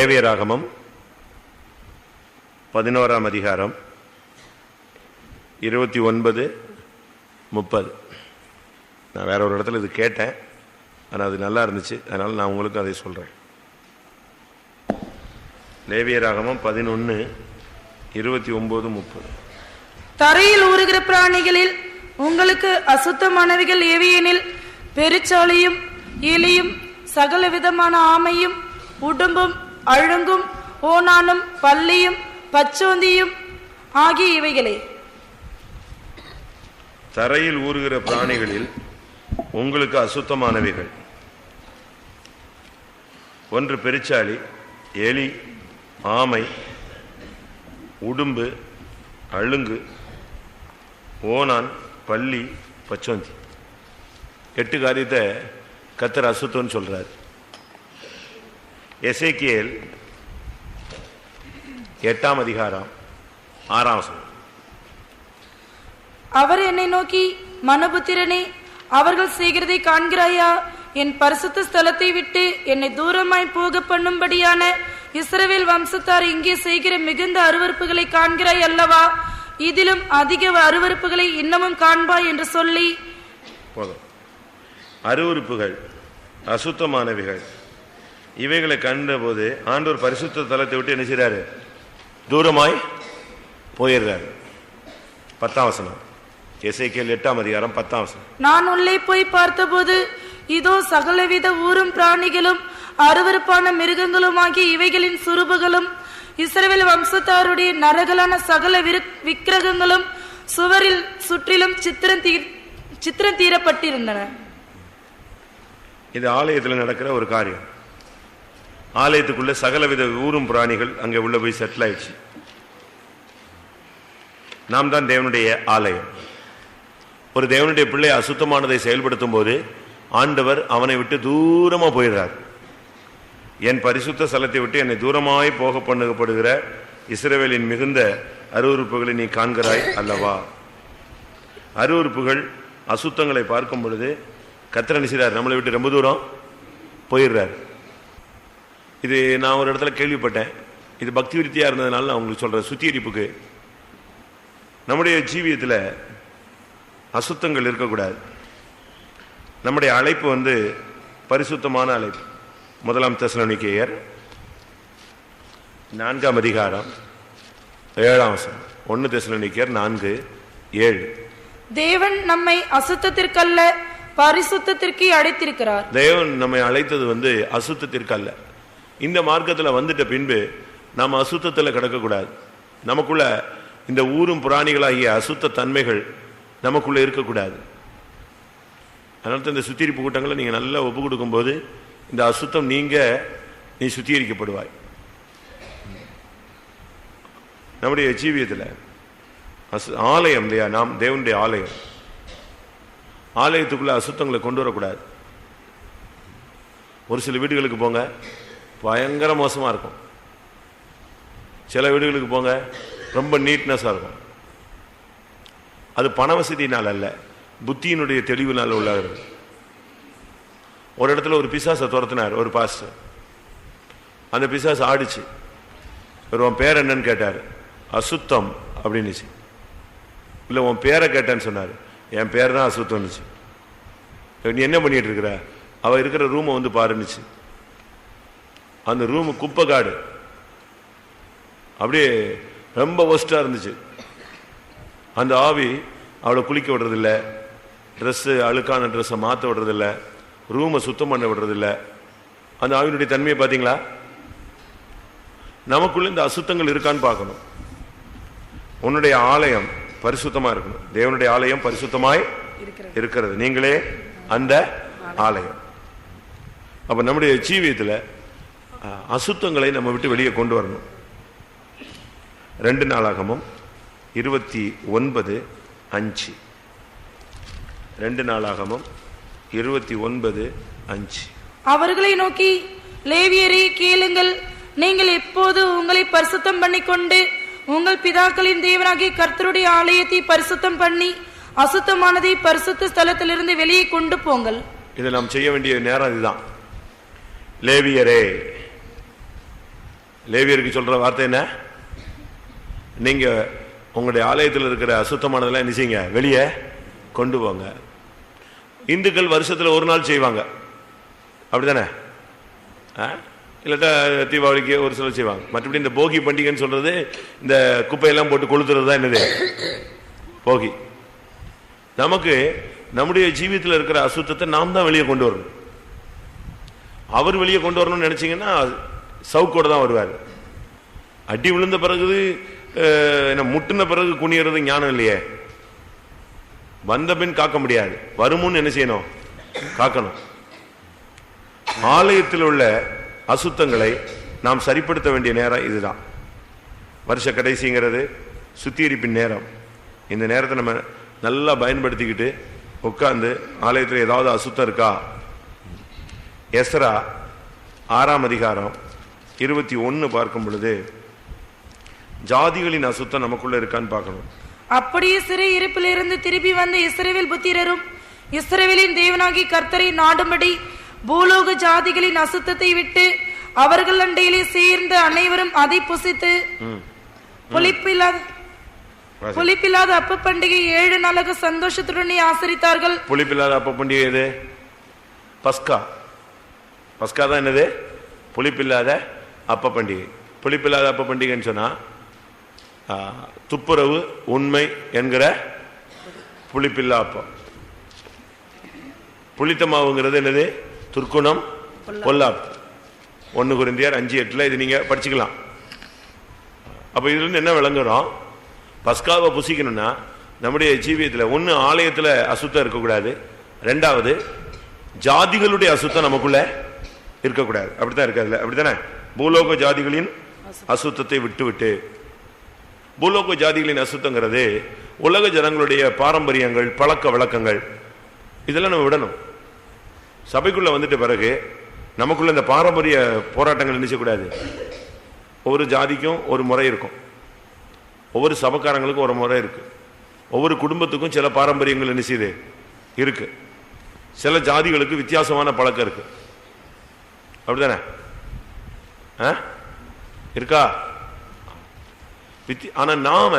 லேவியராகமம் 11ஆம் அதிகாரம் 29, 30. நான் வேற ஒரு இடத்துல இது கேட்டேன், ஆனால் அது நல்லா இருந்துச்சு, அதனால நான் உங்களுக்கு அதை சொல்றேன். லேவியராகமம் 11, 29, 30. தரையில் ஊறுகிற பிராணிகளில் உங்களுக்கு அசுத்தமானவைகள் ஏவியெனில் பெருச்சாளியும் எலியும் சகல விதமான ஆமையும் உடும்பும் அழுங்கும் ஓனானும் பல்லியும் பச்சோந்தியும் ஆகிய இவைகளே. தரையில் ஊறுகிற பிராணிகளில் உங்களுக்கு அசுத்தமானவைகள்: ஒன்று பெருச்சாளி, எலி, ஆமை, உடும்பு, அழுங்கு, ஓனான், பல்லி, பச்சோந்தி. 8 காரியத்தை கர்த்தர் அசுத்தம்னு சொல்றார். எசேக்கியேல் 8ஆம் அதிகாரம் 6ஆம் வசனம். அவர் என்னை நோக்கி, மனுபுத்திரனே, அவர்கள் செய்கிறதை காண்கிறாயா? என் பரிசுத்த ஸ்தலத்தை விட்டு என்னை தூரமாய் போக பண்ணும்படியான இஸ்ரவேல் வம்சத்தார் இங்கே செய்கிற மிகுந்த அருவருப்புகளை காண்கிறாய் அல்லவா? இதிலும் அதிக அருவருப்புகளை இன்னமும் காண்பாய் என்று சொல்லி. போதும். அருவருப்புகள், அசுத்தமானவைகள், இவைகளை கண்டபோது ஆண்டவர் பரிசுத்த தலத்தை விட்டு என்ன செய்றாரு? தூரமாய் போயிடுறாரு. 10ஆம் வசனம். எசேக்கியேல் 8ஆம் அதிகாரம் 10ஆம் வசனம். நான் உள்ளே போய் பார்த்தபோது இதோ சகலவித ஊரும் பிராணிகளும் அருவருப்பான மிருகங்களுமாகிய இவைகளின் சுரூபங்களும் இஸ்ரவேல் வம்சத்தாருடைய நரகலான சகல விக்கிரகங்களும் சுவரில் சுற்றிலும் சித்திரம் தீரப்பட்டிருந்தன. இது ஆலயத்தில் நடக்கிற ஒரு காரியம். ஆலயத்துக்குள்ள சகலவித ஊரும் பிராணிகள் அங்கே உள்ள போய் செட்டில் ஆயிடுச்சு. நாம் தான் தேவனுடைய ஆலயம். ஒரு தேவனுடைய பிள்ளை அசுத்தமானதை செயல்படுத்தும் போது ஆண்டவர் அவனை விட்டு தூரமா போயிடுறார். என் பரிசுத்த ஸ்தலத்தை விட்டு என்னை தூரமாய் போக பண்ணப்படுகிற இஸ்ரவேலின் மிகுந்த அருவருப்புகளை நீ காண்கிறாய் அல்லவா? அருவருப்புகள், அசுத்தங்களை பார்க்கும் பொழுது கர்த்தர் நினைச்சார், நம்மளை விட்டு ரொம்ப தூரம் போயிடுறார். இது நான் ஒரு இடத்துல கேள்விப்பட்டேன். இது பக்தி விருத்தியா இருந்ததுனால நான் உங்களுக்கு சொல்றேன். சுத்திகரிப்புக்கு நம்முடைய ஜீவியத்தில் அசுத்தங்கள் இருக்கக்கூடாது. நம்முடைய அழைப்பு பரிசுத்தமான அழைப்பு. 1 தெசலோனிக்கேயர் 4ஆம் அதிகாரம் 7ஆம் வசனம். 1 தெசலோனிக்கேயர் 4:7. தேவன் நம்மை அசுத்தத்திற்கல்ல பரிசுத்தத்திற்கு அழைத்திருக்கிறார். தேவன் நம்மை அழைத்தது அசுத்தத்திற்கு அல்ல. இந்த மார்க்கத்தில் வந்துட்ட பின்பு நாம் அசுத்தத்தில் கிடக்கக்கூடாது. நமக்குள்ள இந்த ஊரும் புராணிகளாகிய அசுத்த தன்மைகள் நமக்குள்ள இருக்கக்கூடாது. அதனால இந்த சுத்திகரிப்பு கூட்டங்களை நீங்க நல்லா ஒப்பு கொடுக்கும் போது இந்த அசுத்தம் நீ சுத்திகரிக்கப்படுவாய். நம்முடைய ஜீவியத்தில் ஆலயம் இல்லையா, நாம் தேவனுடைய ஆலயம். ஆலயத்துக்குள்ள அசுத்தங்களை கொண்டு வரக்கூடாது. ஒரு சில வீடுகளுக்கு போங்க, பயங்கர மோசமா இருக்கும். சில வீடுகளுக்கு போங்க, ரொம்ப நீட்னஸா இருக்கும். அது பண வசதியினால் அல்ல, புத்தியினுடைய தெளிவினால் உள்ளாகிறது. ஒரு இடத்துல ஒரு பிசாசை துரத்தினார் ஒரு பாஸ்டர். அந்த பிசாசு ஆடிச்சு. உன் பேர் என்னன்னு கேட்டார். அசுத்தம் அப்படின்னுச்சு. இல்லை உன் பேரை கேட்டேன்னு சொன்னார். என் பேர் தான் அசுத்தம்னுச்சு. நீ என்ன பண்ணிட்டு இருக்கிற? அவ இருக்கிற ரூமை பாருன்னுச்சு. அந்த ரூமு குப்பை காடு, அப்படியே ரொம்ப ஒஸ்டா இருந்துச்சு. அந்த ஆவி அவளை குளிக்க விடுறதில்லை, ட்ரெஸ்ஸு அழுக்கான ட்ரெஸ்ஸை மாற்ற விடுறதில்லை, ரூமை சுத்தம் பண்ண விடுறதில்லை. அந்த ஆவியினுடைய தன்மையை பார்த்தீங்களா? நமக்குள்ள இந்த அசுத்தங்கள் இருக்கான்னு பார்க்கணும். உன்னுடைய ஆலயம் பரிசுத்தமா இருக்கணும். தேவனுடைய ஆலயம் பரிசுத்தமாய் இருக்கிறது. நீங்களே அந்த ஆலயம். அப்ப நம்முடைய ஜீவியத்தில் அசுத்தங்களை நம்ம விட்டு வெளியே கொண்டு வரணும். 2 நாளாகமம் 29:5. 2 நாளாகமம் 29:5. அவர்களை நோக்கி, லேவியரே கேளுங்கள், நீங்கள் எப்போது உங்களை பரிசுத்தம் பண்ணிக்கொண்டு உங்கள் பிதாக்களின் தேவனாகிய கர்த்தருடைய ஆலயத்தை பரிசுத்தம் பண்ணி அசுத்தமானதை பரிசுத்த ஸ்தலத்திலிருந்து வெளியே கொண்டு போங்கள். இதை நாம் செய்ய வேண்டிய நேரம் இதுதான். லேவியரே, லேவியருக்கு சொல்ற வார்த்தை என்ன? நீங்க உங்களுடைய ஆலயத்தில் இருக்கிற அசுத்தமானதெல்லாம் என்ன செய்யுங்க, வெளியே கொண்டு போங்க. இந்துக்கள் வருஷத்துல ஒரு நாள் செய்வாங்க, அப்படித்தானே? இல்லாட்டா தீபாவளிக்கு ஒரு சில செய்வாங்க. மற்றபடி இந்த போகி பண்டிகைன்னு சொல்றது இந்த குப்பையெல்லாம் போட்டு கொளுத்துறது தான் என்னது போகி. நமக்கு நம்முடைய ஜீவியத்தில் இருக்கிற அசுத்தத்தை நாம் தான் வெளியே கொண்டு வரணும். அவர் வெளியே கொண்டு வரணும்னு நினைச்சீங்கன்னா சவுக்கோட தான் வருவார். அடி விழுந்த பிறகு என்ன முட்டின பிறகு குனியறது ஞானம் இல்லையே. வந்த பின் காக்க முடியாது, வருமுன்னு என்ன செய்யணும், காக்கணும். ஆலயத்தில் உள்ள அசுத்தங்களை நாம் சரிப்படுத்த வேண்டிய நேரம் இதுதான். வருஷ கடைசிங்கிறது சுத்திகரிப்பின் நேரம். இந்த நேரத்தை நம்ம நல்லா பயன்படுத்திக்கிட்டு உட்கார்ந்து ஆலயத்தில் ஏதாவது அசுத்தம் இருக்கா. எஸ்ரா 6ஆம் அதிகாரம் 21 பார்க்கும் பொழுது ஜாதிகளின் அசுத்தம் நமக்குள்ள இருக்கான்னு பார்க்கணும். அப்படியே சிறை இருப்பிலிருந்து திரும்பி வந்த இஸ்ரவேல் புத்திரரும் இஸ்ரவேலின் தேவனாகி கர்த்தரை நாடும்படி பூலோக ஜாதிகளின் அசுத்தத்தை விட்டு அவர்கள் அண்டையிலே சேர்ந்த அனைவரும் அதை புசித்து புளிப்பில்லாத அப்ப பண்டிகை 7 நாளாக சந்தோஷத்துடனே ஆசரித்தார்கள். புளிப்பில்லாத அப்ப பண்டிகை எது? பஸ்கா. பஸ்கா தான் என்னது? புளிப்பில்லாத அப்ப பண்டிகை. புளிப்பில்லாத அப்ப பண்டிகைன்னு சொன்னா துப்புரவு உண்மை என்கிற புளிப்பில்லா அப்பம். புளித்த மாவுங்கிறது என்னது? துர்க்குணம் பொல்லாப்பு. 1 கொரிந்தியர் 5:8 இது நீங்க படிச்சுக்கலாம். அப்ப இதுல இருந்து என்ன விளங்குறோம்? பஸ்காவை புசிக்கணும்னா நம்முடைய ஜீவியத்தில் ஒன்று ஆலயத்தில் அசுத்தம் இருக்கக்கூடாது, 2வது ஜாதிகளுடைய அசுத்தம் நமக்குள்ள இருக்கக்கூடாது. அப்படித்தான் இருக்காதுல்ல, அப்படித்தானே? பூலோக ஜாதிகளின் அசுத்தத்தை விட்டு பூலோக ஜாதிகளின் அசுத்தங்கிறது உலக ஜனங்களுடைய பாரம்பரியங்கள், பழக்க வழக்கங்கள், இதெல்லாம் நம்ம விடணும். சபைக்குள்ள வந்துட்ட பிறகு நமக்குள்ள இந்த பாரம்பரிய போராட்டங்கள் நினைச்சக்கூடாது. ஒவ்வொரு ஜாதிக்கும் ஒரு முறை இருக்கும், ஒவ்வொரு சபைக்காரங்களுக்கும் ஒரு முறை இருக்கு, ஒவ்வொரு குடும்பத்துக்கும் சில பாரம்பரியங்கள் நினைச்சது இருக்கு, சில ஜாதிகளுக்கு வித்தியாசமான பழக்கம் இருக்கு. அப்படித்தானே இருக்கா? ஆனா நாம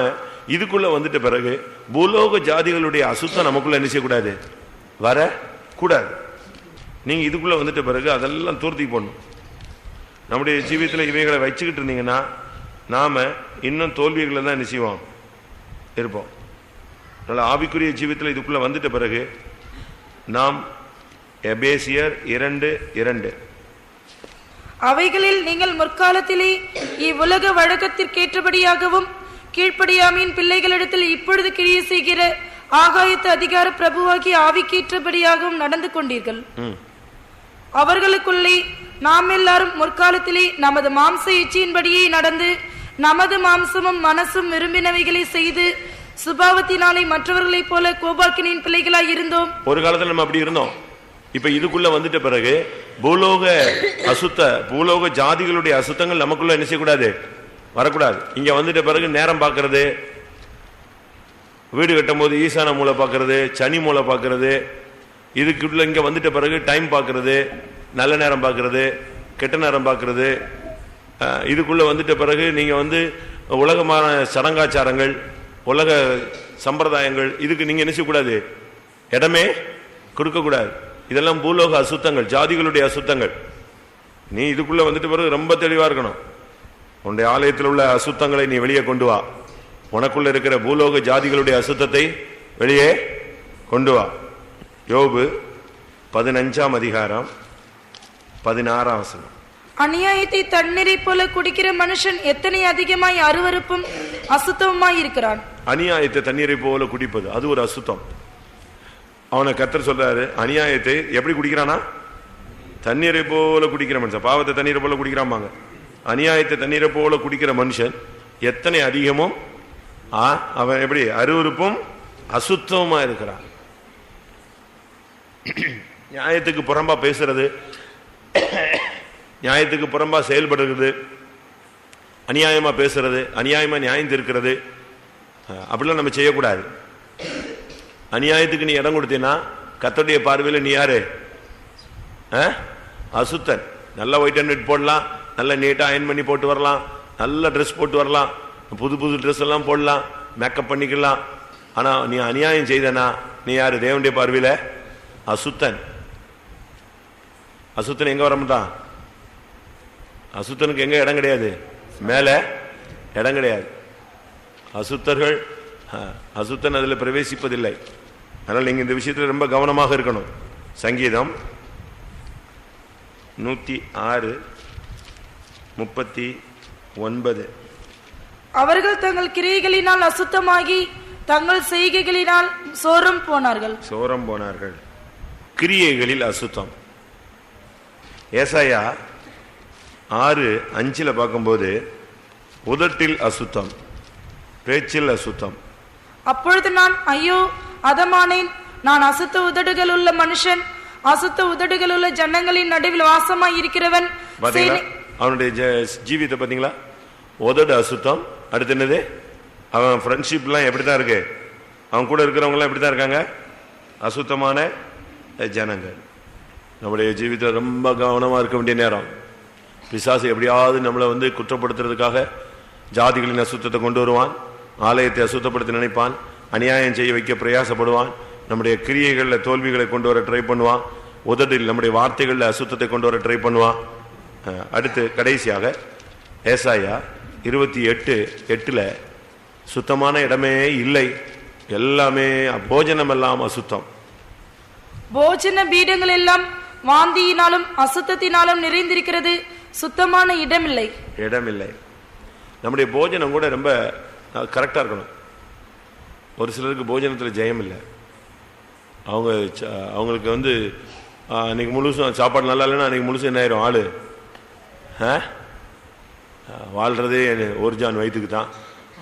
இதுக்குள்ள வந்துட்ட பிறகு பூலோக ஜாதிகளுடைய அசுத்தம் நமக்குள்ள என்ன செய்யக்கூடாது, வர கூடாது. நீங்க இதுக்குள்ள வந்துட்ட பிறகு அதெல்லாம் தூர்த்தி போடணும். நம்முடைய ஜீவியத்தில் இவைகளை வச்சுக்கிட்டு இருந்தீங்கன்னா நாம இன்னும் தோல்விகளை தான் என்ன செய்வோம், இருப்போம். நல்ல ஆவிக்குரிய ஜீவியத்தில் இதுக்குள்ள வந்துட்ட பிறகு நாம் எபேசியர் 2:2 அவைகளில் நீங்கள் முற்காலத்திலே இவ்வுலக வழக்கத்திற்கேற்றபடியாகவும் கீழ்ப்படியாமையின் பிள்ளைகளிடத்தில் இப்பொழுது கிரியை செய்கிற ஆகாயத்து அதிகார பிரபுவாகி ஆவிக்கேற்றபடியாகவும் நடந்து கொண்டீர்கள். அவர்களுக்குள்ளே நாம் எல்லாரும் முற்காலத்திலே நமது மாம்ச இச்சையின்படியே நடந்து நமது மாம்சமும் மனசும் விரும்பினவைகளை செய்து சுபாவத்தினாலே மற்றவர்களைப் போல கோபாக்கினின் பிள்ளைகளாய் இருந்தோம். ஒரு காலத்தில் நம்ம அப்படி இருந்தோம். இப்ப இதுக்குள்ள வந்துட்ட பிறகு பூலோக ஜாதிகளுடைய அசுத்தங்கள் நமக்குள்ள என்ன செய்யக்கூடாது, வரக்கூடாது. இங்க வந்துட்ட பிறகு நேரம் பார்க்கறது, வீடு கட்டும் போது ஈசான மூலை பார்க்கறது, சனி மூலை பார்க்கறது, இதுக்குள்ள இங்க வந்துட்ட பிறகு டைம் பார்க்கறது, நல்ல நேரம் பார்க்கறது, கெட்ட நேரம் பார்க்கறது, இதுக்குள்ள வந்துட்ட பிறகு நீங்க உலகமான சடங்காச்சாரங்கள், உலக சம்பிரதாயங்கள், இதுக்கு நீங்க என்ன செய்யக்கூடாது, இடமே கொடுக்க கூடாது. இதெல்லாம் பூலோக அசுத்தங்கள், ஜாதிகளுடைய அசுத்தங்கள். நீ இதுக்குள்ள வந்துட்ட பிறகு ரொம்ப தெளிவா இருக்கணும். உன்னுடைய ஆலயத்தில் உள்ள அசுத்தங்களை நீ வெளியே கொண்டு வா. உனக்குள்ள இருக்கிற பூலோக ஜாதிகளுடைய அசுத்தத்தை வெளியே கொண்டு வா. யோபு 15ஆம் அதிகாரம் 16ஆம் வசனம். அநியாயத்தை தண்ணீரை போல குடிக்கிற மனுஷன் எத்தனை அதிகமாய் அருவருப்பும் அசுத்தமாய் இருக்கிறான். அநியாயத்தை தண்ணீரை போல குடிப்பது அது ஒரு அசுத்தம். அவனை கர்த்தர் சொல்றாரு, அநியாயத்தை எப்படி குடிக்கிறானா, தண்ணீரை போல குடிக்கிற மனுஷன். பாவத்தை தண்ணீரை போல குடிக்கிறாமாங்க. அநியாயத்தை தண்ணீரை போல குடிக்கிற மனுஷன் எத்தனை அதிகமும் அவன் எப்படி அருவருப்பும் அசுத்தமா இருக்கிறான். நியாயத்துக்கு புறம்பா பேசுறது, நியாயத்துக்கு புறம்பா செயல்படுறது, அநியாயமா பேசுறது, அநியாயமா நியாயம் தீர்க்கிறது, அப்படிலாம் நம்ம செய்யக்கூடாது. அநியாயத்துக்கு நீ இடம் கொடுத்தீங்கன்னா கர்த்தருடைய பார்வையில் நீ யாரு, அசுத்தன். நல்லா ஒயிட் அண்ட் ரெட் போடலாம், நல்ல நீட்டாக அயன் பண்ணி போட்டு வரலாம், நல்ல ட்ரெஸ் போட்டு வரலாம், புது புது ட்ரெஸ் எல்லாம் போடலாம், மேக்கப் பண்ணிக்கலாம். ஆனால் நீ அநியாயம் செய்தனா நீ யாரு? தேவனுடைய பார்வையில் அசுத்தன். அசுத்தன் எங்கே வர மாட்டான்? அசுத்தனுக்கு எங்கே இடம் கிடையாது, மேலே இடம் கிடையாது. அசுத்தர்கள் அசுத்தன் அதில் பிரவேசிப்பதில்லை. அதனால் நீங்கள் இந்த விஷயத்தில் ரொம்ப கவனமாக இருக்கணும். சங்கீதம் 106:39. அவர்கள் தங்கள் கிரியைகளினால் அசுத்தமாகி தங்கள் செய்கைகளினால் சோரம் போனார்கள். கிரியைகளில் அசுத்தம். ஏசாயா 6:5 பார்க்கும்போது உதட்டில் அசுத்தம், பேச்சில் அசுத்தம். அப்பொழுது நான் ஐயோ அதமானேன், நான் அசுத்த உதடுகள் உள்ள மனுஷன், அசுத்த உதடுகள் உள்ள ஜனங்களின் நடுவில் வாசமாய் இருக்கிறவன். அவனுடைய ஜீவித்தை பாத்தீங்களா? உதடு அசுத்தம். அடுத்து என்னது? அவன் ஃப்ரெண்ட்ஷிப்லாம் எப்படிதான் இருக்கு? அவன் கூட இருக்கிறவங்க எல்லாம் எப்படிதான் இருக்காங்க? அசுத்தமான ஜனங்கள். நம்முடைய ஜீவிதத்தில் ரொம்ப கவனமா இருக்க வேண்டிய நேரம். பிசாசு எப்படியாவது நம்மளை குற்றப்படுத்துறதுக்காக ஜாதிகளின் அசுத்தத்தை கொண்டு வருவான், ஆலயத்தை அசுத்தப்படுத்த நினைப்பான், அநியாயம் செய்ய வைக்க பிரயாசப்படுவான், நம்முடைய கிரியைகளில் தோல்விகளை கொண்டு வர ட்ரை பண்ணுவான், உதடில் நம்முடைய வார்த்தைகளில் அசுத்தத்தை கொண்டு வர ட்ரை பண்ணுவான். அடுத்து கடைசியாக ஏசாயா 28:8 சுத்தமான இடமே இல்லை, எல்லாமே போஜனம் எல்லாம் அசுத்தம். போஜன பீடங்கள் எல்லாம் வாந்தியினாலும் அசுத்தத்தினாலும் நிறைந்திருக்கிறது, சுத்தமான இடமில்லை. நம்முடைய போஜனம் கூட ரொம்ப கரெக்டா இருக்கணும். ஒரு சிலருக்கு போஜனத்தில் ஜெயம் இல்லை. அவங்களுக்கு அன்னைக்கு முழுசும் சாப்பாடு நல்லா இல்லைன்னா அன்னைக்கு முழுசும் என்ன ஆயிரும்? ஆளு வாழ்றதே ஒரு ஜான் வயிற்றுக்கு தான்,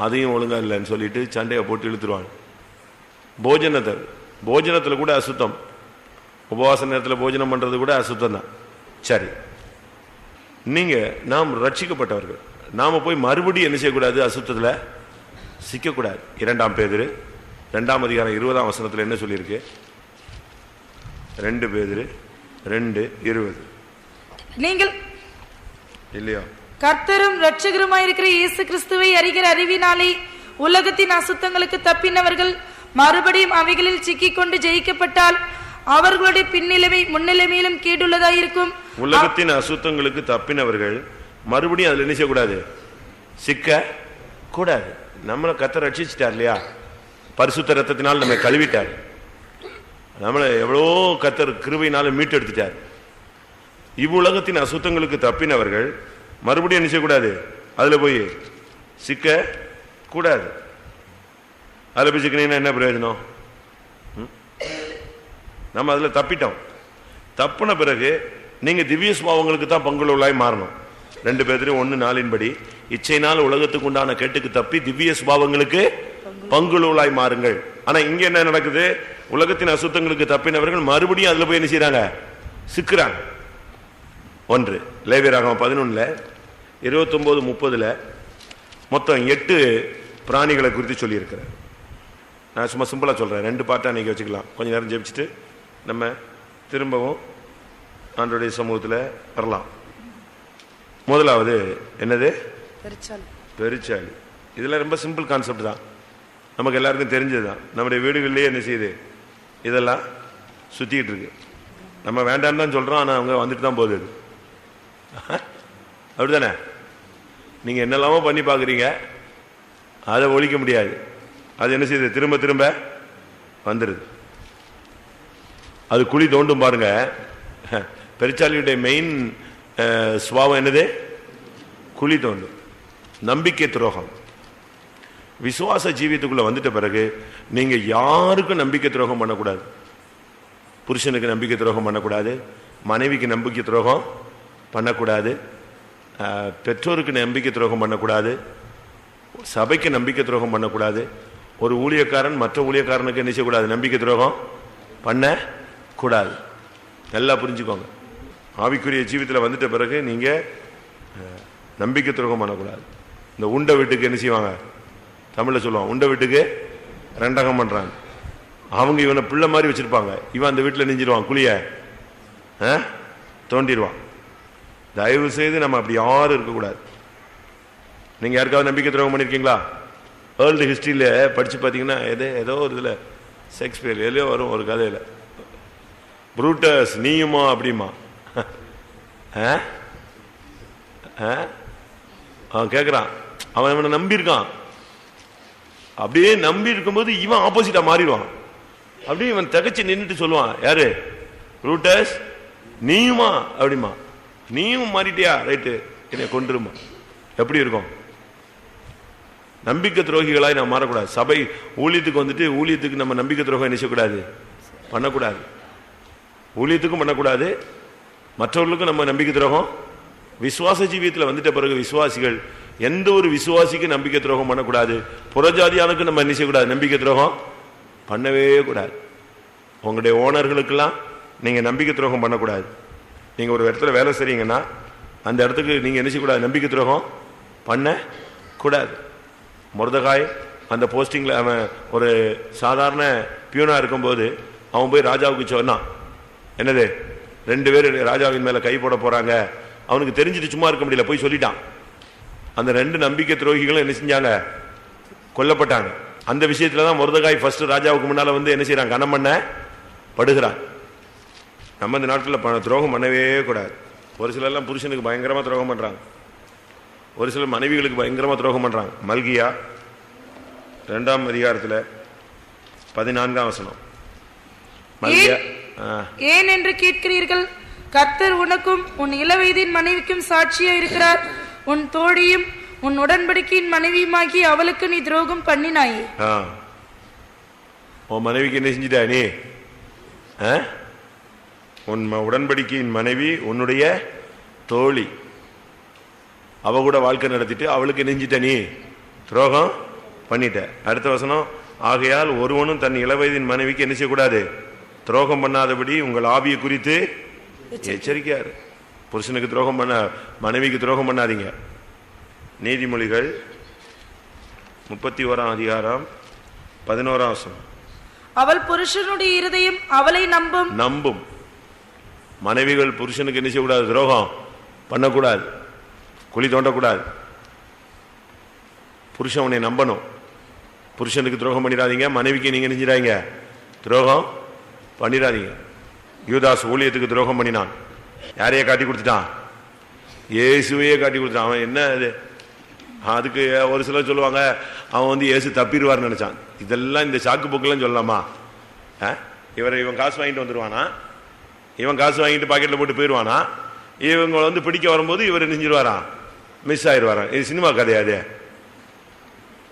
அதையும் ஒழுங்கா இல்லைன்னு சொல்லிட்டு சண்டையை போட்டு இழுத்துருவாங்க. போஜனத்தில் கூட அசுத்தம். உபவாச நேரத்தில் போஜனம் பண்றது கூட அசுத்தம் தான். சரி, நாம் ரட்சிக்கப்பட்டவர்கள், நாம போய் மறுபடியும் என்ன செய்யக்கூடாது? அசுத்தத்தில் சிக்கக்கூடாது. 2 பேதுரு 2:20 என்ன சொல்லியிருக்கு? 2 பேதுரு 2:20 நீங்கள் இல்லையா? கர்த்தரும் இரட்சகருமாயிருக்கிற இயேசு கிறிஸ்துவை அறிகிற அறிவினாலே உலகத்தின் அசுத்தங்களுக்கு தப்பினவர்கள் மறுபடியும் அவைகளில் சிக்கிக் கொண்டு ஜெயிக்கப்பட்டால் அவர்களுடைய பின்னிலைமை முன்னிலைமையிலும் கேடுள்ளதாயிருக்கும். உலகத்தின் அசுத்தங்களுக்கு தப்பினவர்கள் மறுபடியும் அதுல என்ன செய்யக்கூடாது? சிக்க கூடாது. நம்மளை கர்த்தர் ரட்சிச்சிட்டார் இல்லையா? பரிசுத்த ரத்தத்தினால் நம்மை கழுவிட்டார். நம்மளை எவ்வளோ கர்த்தர் கிருபையினால மீட்டெடுத்துட்டார். இவ்வுலகத்தின் அசுத்தங்களுக்கு தப்பினவர்கள் மறுபடியும் என்ன செய்யக்கூடாது? அதுல போய் சிக்க கூடாது. அதுல போய் சிக்கினீங்கன்னா என்ன பிரயோஜனம்? நம்ம அதுல தப்பிட்டோம். தப்புன பிறகு நீங்க திவ்ய சுபாவங்களுக்கு தான் பங்குள்ளவர்களாய் மாறணும். 2 பேதுரு 1:4 இச்சையினால் உலகத்துக்கு உண்டான கேட்டுக்கு தப்பி திவ்ய சுபாவங்களுக்கு பங்குள்ளவர்களாய் மாறுங்கள். ஆனா இங்க என்ன நடக்குது? உலகத்தின் அசுத்தங்களுக்கு தப்பினவர்கள் மறுபடியும் அதுல போய் என்ன செய்யறாங்க? சிக்கிறாங்க. 1 லேவியராகமம் 11:29-30 மொத்தம் 8 பிராணிகளை குறித்து சொல்லி இருக்கிறேன். நான் சும்மா சிம்பிளா சொல்றேன், 2 பாட்டா நீங்க வச்சுக்கலாம். கொஞ்ச நேரம் ஜெபிச்சுட்டு நம்ம திரும்பவும் ஆண்டவருடைய சமூகத்தில் வரலாம். முதலாவது என்னது? பெருச்சாளி. இதெல்லாம் ரொம்ப சிம்பிள் கான்செப்ட் தான், நமக்கு எல்லாருக்கும் தெரிஞ்சதுதான். நம்முடைய வீடுகளிலேயே என்ன செய்யுது? இதெல்லாம் சுத்திட்டு இருக்கு. நம்ம வேண்டான்னு தான் சொல்றோம், ஆனா அவங்க வந்துட்டு தான் போகுது. அப்படித்தானே? நீங்க என்னெல்லாமோ பண்ணி பாக்குறீங்க, அதை ஒழிக்க முடியாது. அது என்ன செய்யுது? திரும்ப திரும்ப வந்துருது. அது குழி தோண்டும் பாருங்க. பெருச்சாலியுடைய மெயின் சுபாவம் என்னது? குழி தோண்டும். நம்பிக்கை துரோகம். விசுவாச ஜீவியத்துக்குள்ள வந்துட்ட பிறகு நீங்க யாருக்கும் நம்பிக்கை துரோகம் பண்ணக்கூடாது. புருஷனுக்கு நம்பிக்கை துரோகம் பண்ணக்கூடாது, மனைவிக்கு நம்பிக்கை துரோகம் பண்ணக்கூடாது, பெற்றோருக்கு நம்பிக்கை துரோகம் பண்ணக்கூடாது, சபைக்கு நம்பிக்கை துரோகம் பண்ணக்கூடாது. ஒரு ஊழியக்காரன் மற்ற ஊழியக்காரனுக்கு என்ன செய்யக்கூடாது? நம்பிக்கை துரோகம் பண்ண கூடாது. நல்லா புரிஞ்சுக்கோங்க. ஆவிக்குரிய ஜீவியத்தில் வந்துட்ட பிறகு நீங்க நம்பிக்கை துரோகம் பண்ணக்கூடாது. இந்த உண்ட வீட்டுக்கு என்ன செய்வாங்க? தமிழ்ல சொல்லுவாங்க, உண்ட வீட்டுக்கு ரெண்டகம் பண்றாங்க. அவங்க இவனை பிள்ளை மாதிரி வச்சிருப்பாங்க, இவன் அந்த வீட்டில் நெஞ்சிருவான், குழிய தோண்டிடுவான். தயவு செய்து நம்ம அப்படி யாரும் இருக்கக்கூடாது. நீங்க யாருக்காவது நம்பிக்கை துரோகம் பண்ணிருக்கீங்களா? வேர்ல்டு ஹிஸ்டரியில படிச்சு பார்த்தீங்கன்னா ஏதோ ஒரு இதுல ஷேக்ஸ்பியர் எதுலையோ வரும் ஒரு கதையில, புரூட்டஸ் நீயுமா அப்படிமா அவன் கேட்கிறான். அவன் இவனை நம்பியிருக்கான். அப்படியே நம்பி இருக்கும்போது இவன் ஆப்போசிட்டா மாறிடுவான். அப்படியே இவன் தகச்சு நின்றுட்டு சொல்லுவான், யாரு? புரூட்டஸ் நீயுமா அப்படிமா. நீயும் மாறிட்டியா? ரைட்டு, என்னை கொண்டுருமா. எப்படி இருக்கும்? நம்பிக்கை துரோகிகளாய் நம்ம மாறக்கூடாது. சபை ஊழியத்துக்கு வந்துட்டு ஊழியத்துக்கு நம்ம நம்பிக்கை துரோகம் என்ன செய்யக்கூடாது? பண்ணக்கூடாது. ஊழியத்துக்கும் பண்ணக்கூடாது, மற்றவர்களுக்கும் நம்ம நம்பிக்கை துரோகம். விசுவாச ஜீவியத்தில் வந்துட்ட பிறகு விசுவாசிகள் எந்த ஒரு விசுவாசிக்கு நம்பிக்கை துரோகம் பண்ணக்கூடாது. புறஜாதியானுக்கு நம்ம என்ன செய்யக்கூடாது? நம்பிக்கை துரோகம் பண்ணவே கூடாது. உங்களுடைய ஓனர்களுக்கெல்லாம் நீங்க நம்பிக்கை துரோகம் பண்ணக்கூடாது. நீங்க ஒரு இடத்துல வேலை செய்றீங்கன்னா அந்த இடத்துக்கு நீங்க என்ன செய்யக்கூடாது? நம்பிக்கை துரோகம் பண்ண கூடாது. மொர்தெகாய் அந்த போஸ்டிங்ல அவன் ஒரு சாதாரண பியூனா இருக்கும்போது அவன் போய் ராஜாவுக்கு சொன்னான், என்னது 2 பேர் ராஜாவின் மேல கை போட போறாங்க. அவனுக்கு தெரிஞ்சிட்டு சும்மா இருக்க முடியல, போய் சொல்லிட்டான். அந்த 2 நம்பிக்கை துரோகிகளும் என்ன செஞ்சாங்க? கொல்லப்பட்டாங்க. அந்த விஷயத்துலதான் மொர்தெகாய் ஃபர்ஸ்ட் ராஜாவுக்கு முன்னால வந்து என்ன செய்யறான்? கனம் பண்ண படுகிறான். நம்ம இந்த நாட்டில் துரோகம் பண்ணவே கூடாது. ஒரு சிலர்லாம் புருஷனுக்கு பயங்கரமா துரோகம் பண்றாங்க, ஒரு சிலர் மனைவிகளுக்கு பயங்கரமா துரோகம் பண்றாங்க. மல்கியா 2ஆம் அதிகாரத்தில் 14ஆம் வசனம். மல்கியா ஏன் என்று கேட்கிறீர்கள்? கர்த்தர் உனக்கும் உன் இளவயதின் மனைவிக்கும் சாட்சியா இருக்கிறார். உன் தோழியும் உன் உடன்படிக்கையின் மனைவியுமாகி அவளுக்கு நீ துரோகம் பண்ணினாயே. உன் மனைவிக்கு என்ன செஞ்சிட்டா நீ? உன் உடன்படிக்கையின் மனைவி உன்னுடைய தோழி, அவ கூட வாழ்க்கை நடத்திட்டு அவளுக்கு நெஞ்சிட்ட நீ துரோகம் பண்ணிட்ட. அடுத்த வசனம், ஆகையால் ஒருவனும் தன் இளவயதின் மனைவிக்கு என்ன செய்யக்கூடாது? துரோகம் பண்ணாதபடி உங்கள் ஆவியை குறித்து எச்சரிக்கையாரு. புருஷனுக்கு துரோகம் பண்ண, மனைவிக்கு துரோகம் பண்ணாதீங்க. நீதிமொழிகள் 31ஆம் அதிகாரம் 11ஆம் வசனம். அவள் புருஷனுடைய இருதயம் அவளை நம்பும். மனைவிகள் புருஷனுக்கு என்ன செய்யக்கூடாது? துரோகம் பண்ணக்கூடாது, குழி தோண்டக்கூடாது. புருஷன் உன்னை நம்பணும். புருஷனுக்கு துரோகம் பண்ணிடாதீங்க, மனைவிக்கு நீங்க நெஞ்சிடாதீங்க, துரோகம் பண்ணிடாதீங்க. யூதாஸ் ஊழியத்துக்கு துரோகம் பண்ணினான். யாரையே காட்டி கொடுத்துட்டான்? இயேசுவையே காட்டி கொடுத்துட்டான். அவன் என்ன அது? அதுக்கு ஒரு சிலர் சொல்லுவாங்க, அவன் வந்து இயேசு தப்பிடுவார்னு நினைச்சான். இதெல்லாம் இந்த சாக்கு போக்கெல்லாம் சொல்லலாமா? இவன் காசு வாங்கிட்டு வந்துடுவானா? இவன் காசு வாங்கிட்டு பாக்கெட்ல போட்டு போயிடுவானா? இவங்க வந்து பிடிக்க வரும்போது இவர் நெஞ்சிருவாராம், மிஸ் ஆயிடுவாராம். இது சினிமா கதையாது,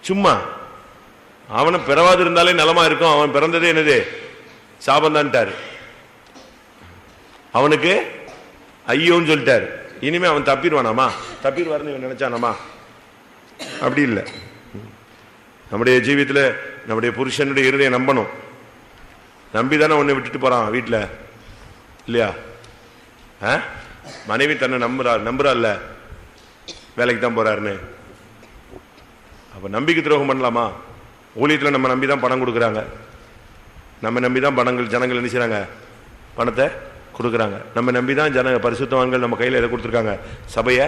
சும்மா. அவனை பிறவாது இருந்தாலே நலமா இருக்கும். அவன் பிறந்ததே என்னது? சாபந்தான்ட்டாரு. அவனுக்கு ஐயோன்னு சொல்லிட்டாரு. இனிமே அவன் தப்பிடுவானாமா? தப்பிடுவார்னு இவன் நினைச்சானாமா? அப்படி இல்லை. நம்முடைய ஜீவியத்தில் நம்முடைய புருஷனுடைய இருதயம் நம்பணும். நம்பிதானே உன்னை விட்டுட்டு போறான் வீட்டில், இல்லையா? மனைவி தன்னை நம்புறாள்ல, வேலைக்கு தான் போறாருன்னு. அப்ப நம்பிக்கை துரோகம் பண்ணலாமா? ஊழியத்தில் நம்ம நம்பிதான் பணம் கொடுக்குறாங்க, நம்ம நம்பிதான் ஜனங்கள் என்ன செய்றாங்க? பணத்தை கொடுக்குறாங்க. நம்ம நம்பிதான் பரிசுத்தவான்கள் நம்ம கையில் எதை கொடுத்துருக்காங்க? சபையை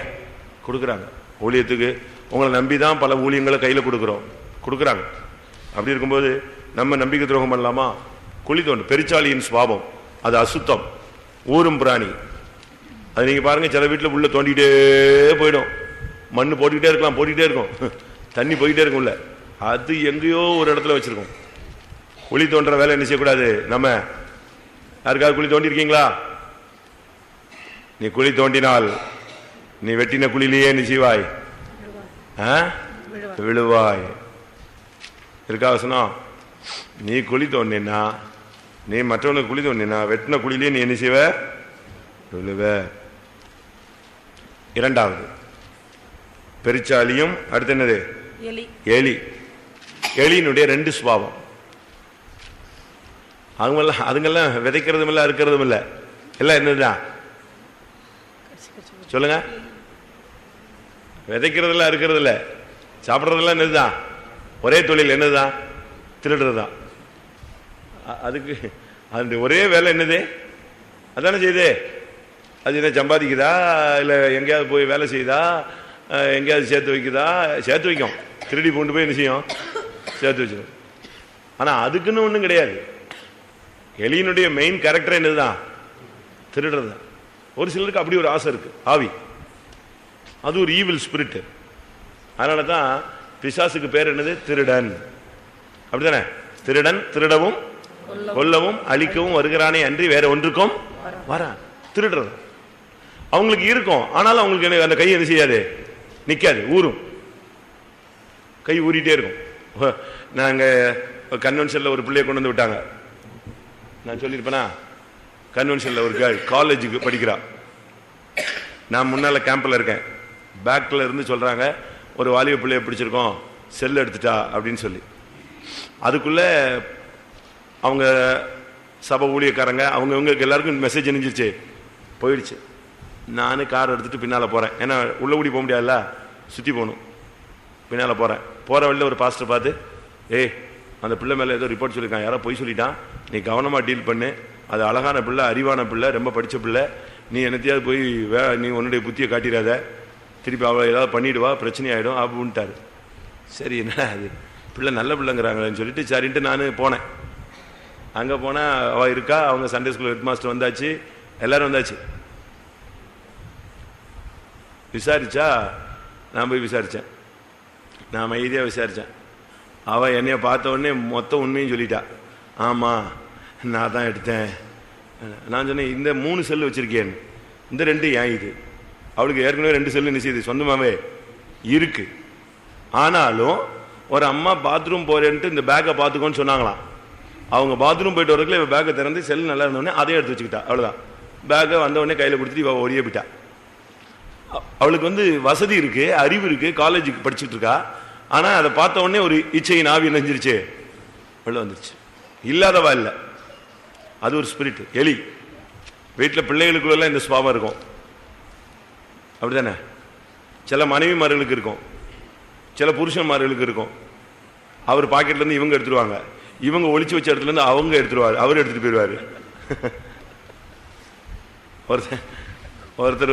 கொடுக்குறாங்க. ஊழியத்துக்கு உங்களை நம்பிதான் பல ஊழியங்களை கையில் கொடுக்குறாங்க. அப்படி இருக்கும்போது நம்ம நம்பிக்கை துரோகம் பண்ணலாமா? குழி தோண்டு, பெருச்சாளியின் சுபாவம், அது அசுத்தம், ஊரும் பிராணி. அது நீங்க பாருங்க, சில வீட்டில் உள்ள தோண்டிக்கிட்டே போயிடும். மண்ணு போட்டுக்கிட்டே இருக்கலாம், போட்டுக்கிட்டே இருக்கும், தண்ணி போய்கிட்டே இருக்கும்ல. அது எங்கேயோ ஒரு இடத்துல வச்சிருக்கோம். குழி தோன்ற வேலை என்ன செய்யக்கூடாது. நம்ம யாருக்காவது குழி தோண்டி இருக்கீங்களா? நீ குழி தோண்டினால் நீ வெட்டின குழியிலேயே நீ செய்வாய், விழுவாய். இருக்கா வசனம்? நீ குழி தோண்டினா, நீ மற்றவனுக்கு குழி தோண்டினா வெட்டின குழியிலேயே நீ என்ன செய்வ? விழுவ. இரண்டாவது பெருச்சாலியும், அடுத்து என்னது? எலி. எலியினுடைய 2 சுபாவம். அதுங்கெல்லாம் விதைக்கிறதும் இல்லை, அறுக்கிறதும் இல்லை. எல்லாம் என்னதுதான் சொல்லுங்க? விதைக்கிறதுல, அறுக்கிறது இல்லை, சாப்பிட்றதெல்லாம் என்னதுதான்? ஒரே தொழில் என்னதுதான்? திருடுறது தான். அதுக்கு அதனுடைய ஒரே வேலை என்னது? அதானே செய்யுது. அது என்ன சம்பாதிக்குதா, இல்லை எங்கேயாவது போய் வேலை செய்யுதா, எங்கேயாவது சேர்த்து வைக்குதா? சேர்த்து வைக்கும். திருடி கொண்டு போய் என்ன செய்யும்? சேர்த்து வச்சிடும். ஆனால் அதுக்குன்னு ஒன்றும் கிடையாது. எலியினுடைய மெயின் கேரக்டர் என்னதுதான்? திருடுறது. ஒரு சிலருக்கு அப்படி ஒரு ஆசை இருக்கு, ஆவி. அது ஒரு ஈவில் ஸ்பிரிட். அதனால தான் பிசாசுக்கு பேர் என்னது? திருடன். அப்படித்தானே? திருடன் திருடவும் கொல்லவும் அழிக்கவும் வருகிறானே அன்றி வேற ஒன்றுக்கும் வரான். திருடுறது அவங்களுக்கு இருக்கும். ஆனாலும் அவங்களுக்கு அந்த கை என்ன செய்யாது? நிற்காது, ஊறும். கை ஊறிட்டே இருக்கும். நாங்கள் கன்வென்ஷனில் ஒரு பிள்ளையை கொண்டு வந்து விட்டாங்க. நான் சொல்லியிருப்பேனா? கன்வென்ஷனில் ஒரு கேர்ள் காலேஜுக்கு படிக்கிறா. நான் முன்னால் கேம்பில் இருக்கேன். பேக்கில் இருந்து சொல்கிறாங்க, ஒரு வாலிப பிள்ளையை பிடிச்சிருக்கோம், செல் எடுத்துட்டா அப்படின்னு சொல்லி. அதுக்குள்ளே அவங்க சபை ஊழியக்காரங்க அவங்களுக்கு எல்லாருக்கும் மெசேஜ் அனுப்பிச்சிருச்சு, போயிடுச்சு. நான் கார் எடுத்துகிட்டு பின்னால் போகிறேன். ஏன்னா உள்ளே கூடி போக முடியாதுல்ல, சுற்றி போகணும். பின்னால் போகிறேன். போகிற வழியில் ஒரு பாஸ்டர் பார்த்து, ஏய் அந்த பிள்ளை மேலே ஏதோ ரிப்போர்ட் சொல்லியிருக்கான், யாரோ பொய் சொல்லிட்டான், நீ கவனமாக டீல் பண்ணு, அது அழகான பிள்ளை, அறிவான பிள்ளை, ரொம்ப படித்த பிள்ளை, நீ என்னத்தையாவது போய் நீ உன்னுடைய புத்தியை காட்டிடாத, திருப்பி அவளை ஏதாவது பண்ணிவிடுவா, பிரச்சனை ஆகிடும் அப்படின்ட்டாரு. சரி என்ன அது பிள்ளை நல்ல பிள்ளைங்கிறாங்களேன்னு சொல்லிட்டு சரின்ட்டு நான் போனேன். அங்கே போனால் அவள் இருக்கா, அவங்க சண்டே ஸ்கூல் ஹெட் மாஸ்டர் வந்தாச்சு, எல்லோரும் வந்தாச்சு. விசாரிச்சா, நான் போய் விசாரித்தேன். நான் அமைதியாக விசாரித்தேன். அவள் என்னைய பார்த்த உடனே மொத்த உண்மையும் சொல்லிட்டா. ஆமாம் நான் தான் எடுத்தேன். நான் சொன்னேன், இந்த 3 செல்லு வச்சுருக்கேன், இந்த 2 ஏன் இது? அவளுக்கு ஏற்கனவே 2 செல்லு என்ன செய்யுது, சொந்தமாகவே இருக்கு. ஆனாலும் ஒரு அம்மா பாத்ரூம் போறேன்ட்டு இந்த பேக்கை பார்த்துக்கோன்னு சொன்னாங்களாம். அவங்க பாத்ரூம் போயிட்டு வரதுக்குள்ள இவள் பேக்கை திறந்து செல் நல்லா இருந்தோடனே அதே எடுத்து வச்சுக்கிட்டா. அவ்வளோதான். பேக்கை வந்தவுடனே கையில் கொடுத்துட்டு இவள் ஒரே போயிட்டா. அவளுக்கு வசதி இருக்கு, அறிவு இருக்கு, காலேஜுக்கு படிச்சுட்டு இருக்கா. ஆனால் அதை பார்த்த உடனே ஒரு இச்சையின் ஆவி நெஞ்சிருச்சு, உள்ள வந்துருச்சு. இல்லாதவா இல்லை, அது ஒரு ஸ்பிரிட், எலி. வீட்டில் பிள்ளைகளுக்குள்ள இந்த சுபாவம் இருக்கும். அப்படித்தானே? சில மனைவிமார்களுக்கு இருக்கும், சில புருஷன்மார்களுக்கு இருக்கும். அவர் பாக்கெட்லேருந்து இவங்க எடுத்துருவாங்க, இவங்க ஒளிச்சு வச்ச இடத்துலேருந்து அவங்க எடுத்துருவாரு, அவர் எடுத்துட்டு போயிடுவாரு. ஒருத்தர்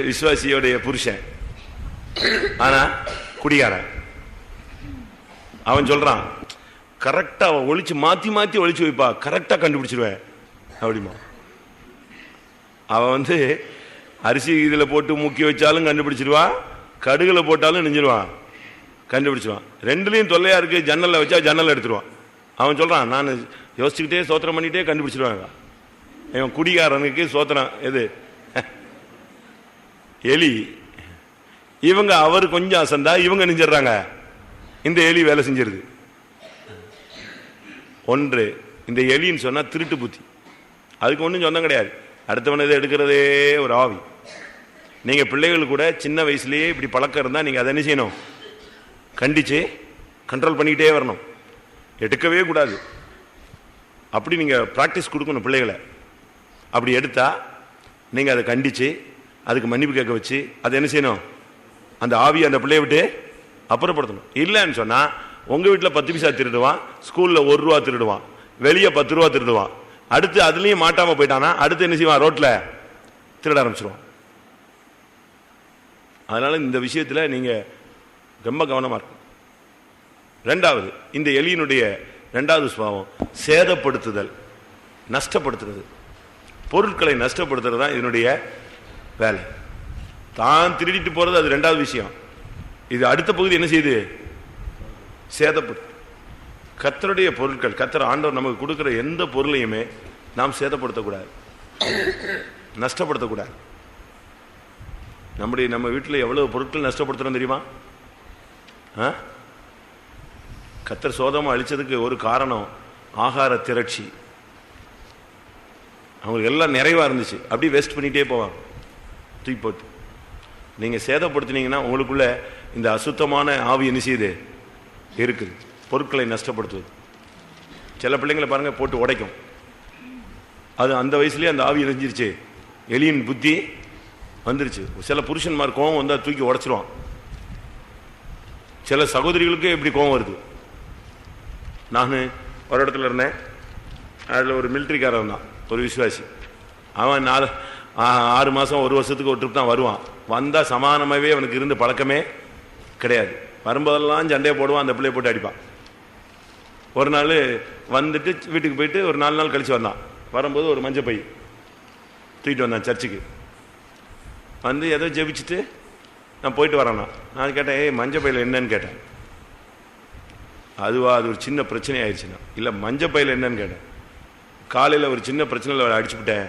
விசுவாசியோடைய புருஷன், ஆனா குடிகாரன். அவன் சொல்றான், கரெக்டா ஒளிச்சு மாத்தி மாத்தி ஒளிச்சு வைப்பா, கரெக்டா கண்டுபிடிச்சிருவேன் அப்படிமா. அவன் அரிசி இதில் போட்டு முக்கி வச்சாலும் கண்டுபிடிச்சிருவான், கடுகுல போட்டாலும் நெஞ்சிருவான், கண்டுபிடிச்சிருவான். 2லையும் தொல்லையா இருக்கு, ஜன்னல்ல வச்சா ஜன்னல் எடுத்துருவான். அவன் சொல்றான், நான் யோசிச்சுக்கிட்டே சோத்திரம் பண்ணிட்டே கண்டுபிடிச்சிருவாங்க. இவன் குடிகாரனுக்கு சோத்திரம் எது? எலி. இவங்க அவர் கொஞ்சம் அசந்தா இவங்க நெஞ்சிடறாங்க, இந்த எலி வேலை செஞ்சிருது. ஒன்று இந்த எலின்னு சொன்னா திருட்டு புத்தி, அதுக்கு ஒன்றும் சொந்தம் கிடையாது. அடுத்தவனதை எடுக்கிறதே ஒரு ஆவி. நீங்க பிள்ளைகள் கூட சின்ன வயசுலயே இப்படி பழக்கம் இருந்தா நீங்க அதை என்ன செய்யணும்? கண்டிச்சு கண்ட்ரோல் பண்ணிக்கிட்டே வரணும், எடுக்கவே கூடாது. அப்படி நீங்க பிராக்டிஸ் கொடுக்கணும் பிள்ளைகளை. அப்படி எடுத்தா நீங்க அதை கண்டிச்சு அதுக்கு மன்னிப்பு கேட்க வச்சு அதை என்ன செய்யணும்? அந்த ஆவியை அந்த பிள்ளைய விட்டு அப்புறப்படுத்தணும். இல்லைன்னு சொன்னா உங்க வீட்டில் 10 பைசா திருடுவான், ஸ்கூல்ல 1 ரூபா திருடுவான், வெளியே 10 ரூபா திருடுவான். அடுத்து அதுலயும் மாட்டாம போயிட்டானா அடுத்து என்ன செய்வான்? ரோட்ல திருட ஆரம்பிச்சிருவான். அதனால இந்த விஷயத்துல நீங்க ரொம்ப கவனமா இருக்கும். 2வது, இந்த எலியினுடைய 2வது சுபாவம் சேதப்படுத்துதல், நஷ்டப்படுத்துறது. பொருட்களை நஷ்டப்படுத்துறது தான் இதனுடைய வேலை. தான் திருடிட்டு போறது அது 2வது விஷயம். இது அடுத்த பகுதி என்ன செய்யுது? சேதப்படுத்து. கர்த்தருடைய பொருட்கள், கர்த்தர் ஆண்டவர் நமக்கு கொடுக்கிற எந்த பொருளையுமே நாம் சேதப்படுத்தக்கூடாது, நஷ்டப்படுத்தக்கூடாது. நம்ம வீட்டில் எவ்வளவு பொருட்கள் நஷ்டப்படுத்துறோம் தெரியுமா? கர்த்தர் சோதமா அழிச்சதுக்கு ஒரு காரணம் ஆகார திரட்சி. அவங்களுக்கு எல்லாம் நிறைவா இருந்துச்சு, அப்படியே வேஸ்ட் பண்ணிட்டே போவாங்க, தூக்கி போட்டு. நீங்க சேதப்படுத்தினீங்கன்னா உங்களுக்குள்ள இந்த அசுத்தமான ஆவி என்ன செய்யுது? இருக்குது, பொருட்களை நஷ்டப்படுத்துவது. சில பிள்ளைங்களை பாருங்க போட்டு உடைக்கும். அது அந்த வயசுலயே அந்த ஆவி எரிஞ்சிருச்சு, எலியின் புத்தி வந்துருச்சு. சில புருஷன்மார் கோவம் வந்தா தூக்கி உடைச்சிருவான். சில சகோதரிகளுக்கு எப்படி கோவம் வருது. நான் ஒரு இடத்துல இருந்தேன், அதில் ஒரு மிலிட்ரிக்காரன் தான், ஒரு விசுவாசி. அவன் 6 மாதம் 1 வருஷத்துக்கு ஒரு ட்ரிப் தான் வருவான். வந்தால் சமானமாகவே அவனுக்கு இருந்து பழக்கமே கிடையாது. வரும்போதெல்லாம் சண்டையை போடுவான், அந்த பிள்ளையை போட்டு அடிப்பான். ஒரு நாள் வந்துட்டு வீட்டுக்கு போயிட்டு ஒரு 4 நாள் கழித்து வந்தான். வரும்போது ஒரு மஞ்சள் பை தூக்கிட்டு வந்தான் சர்ச்சுக்கு. வந்து ஏதோ ஜெபிச்சுட்டு நான் போயிட்டு வரேன்னா, நான் கேட்டேன், மஞ்சள் பையில் என்னன்னு கேட்டேன். அது ஒரு சின்ன பிரச்சனை ஆயிடுச்சுன்னா. இல்லை, மஞ்சள் பையில் என்னன்னு கேட்டேன். காலையில் ஒரு சின்ன பிரச்சனையில் அவளை அடிச்சுவிட்டேன்.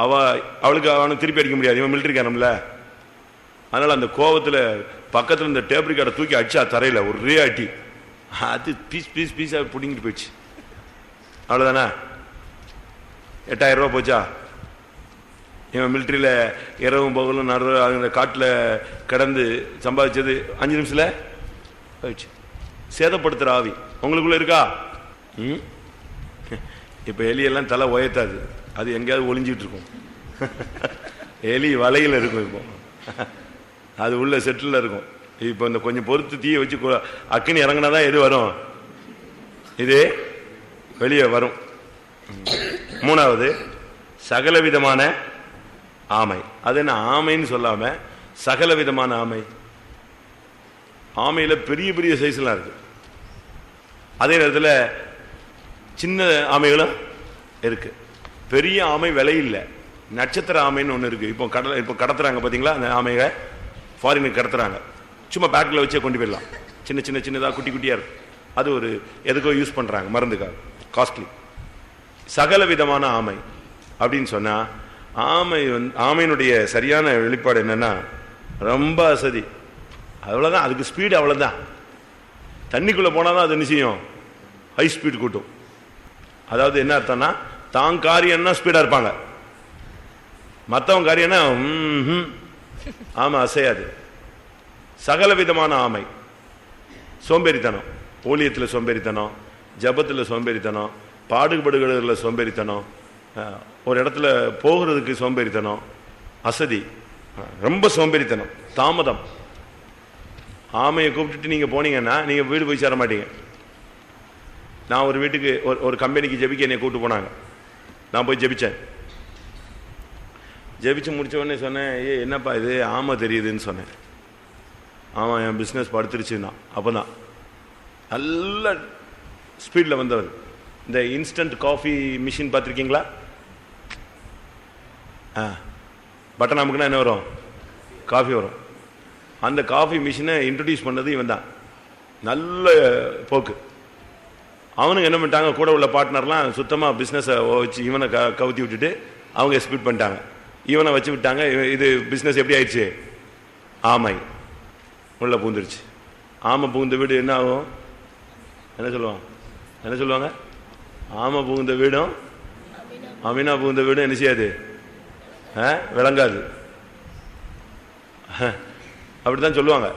அவளுக்கு அவனுக்கு திருப்பி அடிக்க முடியாது, இவன் மிலிட்டரிக்காரம்ல. அதனால் அந்த கோபத்தில் பக்கத்தில் இந்த டேப் ரிகார்டை தூக்கி அடிச்சா தரையில் ஒரே அடி. அது பீஸாக பிடிங்கிட்டு போயிடுச்சு. அவ்வளோதானே, 8000 ரூபா போச்சா? இவன் மிலிட்ரியில் இரவும் பகலும் அந்த காட்டில் கிடந்து சம்பாதிச்சது 5 நிமிஷத்தில் போயிடுச்சு. சேதப்படுத்துகிற ஆவி உங்களுக்குள்ள இருக்கா? இப்போ எலியெல்லாம் தலை உயர்த்தாது, அது எங்கேயாவது ஒளிஞ்சிட்டு இருக்கும். எலி வலையில் இருக்கும். இப்போ அது உள்ள செட்டில் இருக்கும். இப்போ இந்த கொஞ்சம் பொறுத்து தீயை வச்சு அக்கினி இறங்கினாதான் எது வரும், இது வெளியே வரும். 3வது சகலவிதமான ஆமை. அது என்ன ஆமைன்னு சொல்லாம சகல விதமான ஆமை. ஆமையில பெரிய பெரிய சைஸ்லாம் இருக்கு. அதே நேரத்தில் சின்ன ஆமைகளும் இருக்கு. பெரிய ஆமை விலை இல்லை. நட்சத்திர ஆமைன்னு ஒன்று இருக்கு. இப்போ கடத்துறாங்க பார்த்தீங்களா, அந்த ஆமையை ஃபாரினுக்கு கடத்துறாங்க. சும்மா பேக்கில் வச்சே கொண்டு போயிடலாம். சின்னதாக குட்டி குட்டியாக இருக்கு. அது ஒரு எதுக்கோ யூஸ் பண்ணுறாங்க, மருந்துக்காக, காஸ்ட்லி. சகல விதமான ஆமை அப்படின்னு சொன்னால், ஆமையினுடைய சரியான வெளிப்பாடு என்னன்னா, ரொம்ப அசதி. அவ்வளோதான், அதுக்கு ஸ்பீடு அவ்வளோதான். தண்ணிக்குள்ளே போனால் தான் அது என்ன செய்யும், ஹை ஸ்பீடு கூட்டும். அதாவது என்ன அர்த்தம்னா, தான் காரியம்னா ஸ்பீடாக இருப்பாங்க, மற்றவங்க காரியம்னா ஆமாம் அசையாது. சகல விதமான ஆமை. சோம்பேறித்தனம், ஊழியத்தில் சோம்பேறித்தனம், ஜபத்தில் சோம்பேறித்தனம், பாடுபடுகிறதுல சோம்பேறித்தனம், ஒரு இடத்துல போகிறதுக்கு சோம்பேறித்தனம், அசதி, ரொம்ப சோம்பேறித்தனம், தாமதம். ஆமையை கூப்பிட்டுட்டு நீங்கள் போனீங்கன்னா நீங்கள் வீடு போய் சேர மாட்டீங்க. நான் ஒரு வீட்டுக்கு ஒரு கம்பெனிக்கு ஜெபிக்க என்னை கூப்பிட்டு போனாங்க. நான் போய் ஜெபித்தேன். ஜெபிச்சு முடிச்ச உடனே சொன்னேன், என்னப்பா இது ஆமை தெரியுதுன்னு சொன்னேன். ஆமாம், என் பிஸ்னஸ் படுத்துருச்சுன்னா. அப்போ தான் நல்ல ஸ்பீடில் வந்தவர். இந்த இன்ஸ்டன்ட் காஃபி மிஷின் பார்த்துருக்கீங்களா? பட்டன் அமுக்குனா என்ன வரும், காஃபி வரும். அந்த காஃபி மிஷினை இன்ட்ரடியூஸ் பண்ணது இவன் தான். நல்ல போக்கு. அவனுக்கு என்ன பண்ணிட்டாங்க, கூட உள்ள பார்ட்னர்லாம் சுத்தமாக பிஸ்னஸை வச்சு இவனை கவுத்தி விட்டுட்டு அவங்க ஸ்பீட் பண்ணிட்டாங்க. இவனை வச்சு விட்டாங்க. இது பிஸ்னஸ் எப்படி ஆயிடுச்சு, ஆமை உள்ள பூந்துருச்சு. ஆமை புகுந்த வீடு என்ன ஆகும், என்ன சொல்லுவாங்க, ஆமை புகுந்த வீடும் அமீனா புகுந்த வீடும் என்ன செய்யாது, விளங்காது. அப்படித்தான் சொல்லுவாங்க.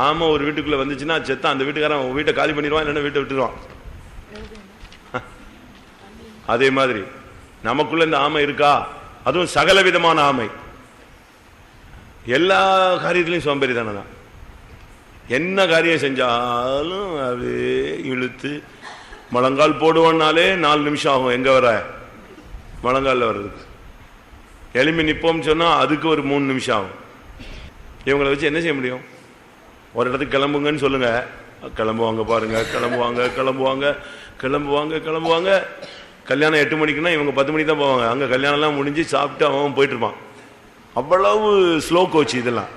ஆமை ஒரு வீட்டுக்குள்ள வந்துச்சுன்னா செத்தான் அந்த வீட்டுக்காரன் வீட்டை காலி பண்ணிடுவான், இல்லைன்னா வீட்டை விட்டுருவான். அதே மாதிரி நமக்குள்ள இந்த ஆமை இருக்கா, அதுவும் சகல விதமான ஆமை. எல்லா காரியத்திலையும் சோம்பேறி தானே தான். என்ன காரியம் செஞ்சாலும் அப்படியே இழுத்து முழங்கால் போடுவோன்னாலே 4 நிமிஷம் ஆகும். எங்க வர முழங்காலில் வர்றதுக்கு. எளிமை நிற்போம்னு சொன்னால் அதுக்கு ஒரு 3 நிமிஷம் ஆகும். இவங்களை வச்சு என்ன செய்ய முடியும்? ஒரு இடத்துக்கு கிளம்புங்கன்னு சொல்லுங்க, கிளம்புவாங்க பாருங்க, கிளம்புவாங்க. கல்யாணம் 8 மணிக்குன்னா இவங்க 10 மணிக்கு தான் போவாங்க. அங்கே கல்யாணம்லாம் முடிஞ்சு சாப்பிட்டு அவன் போயிட்டு இருப்பான். அவ்வளவு ஸ்லோ கோச். இதெல்லாம்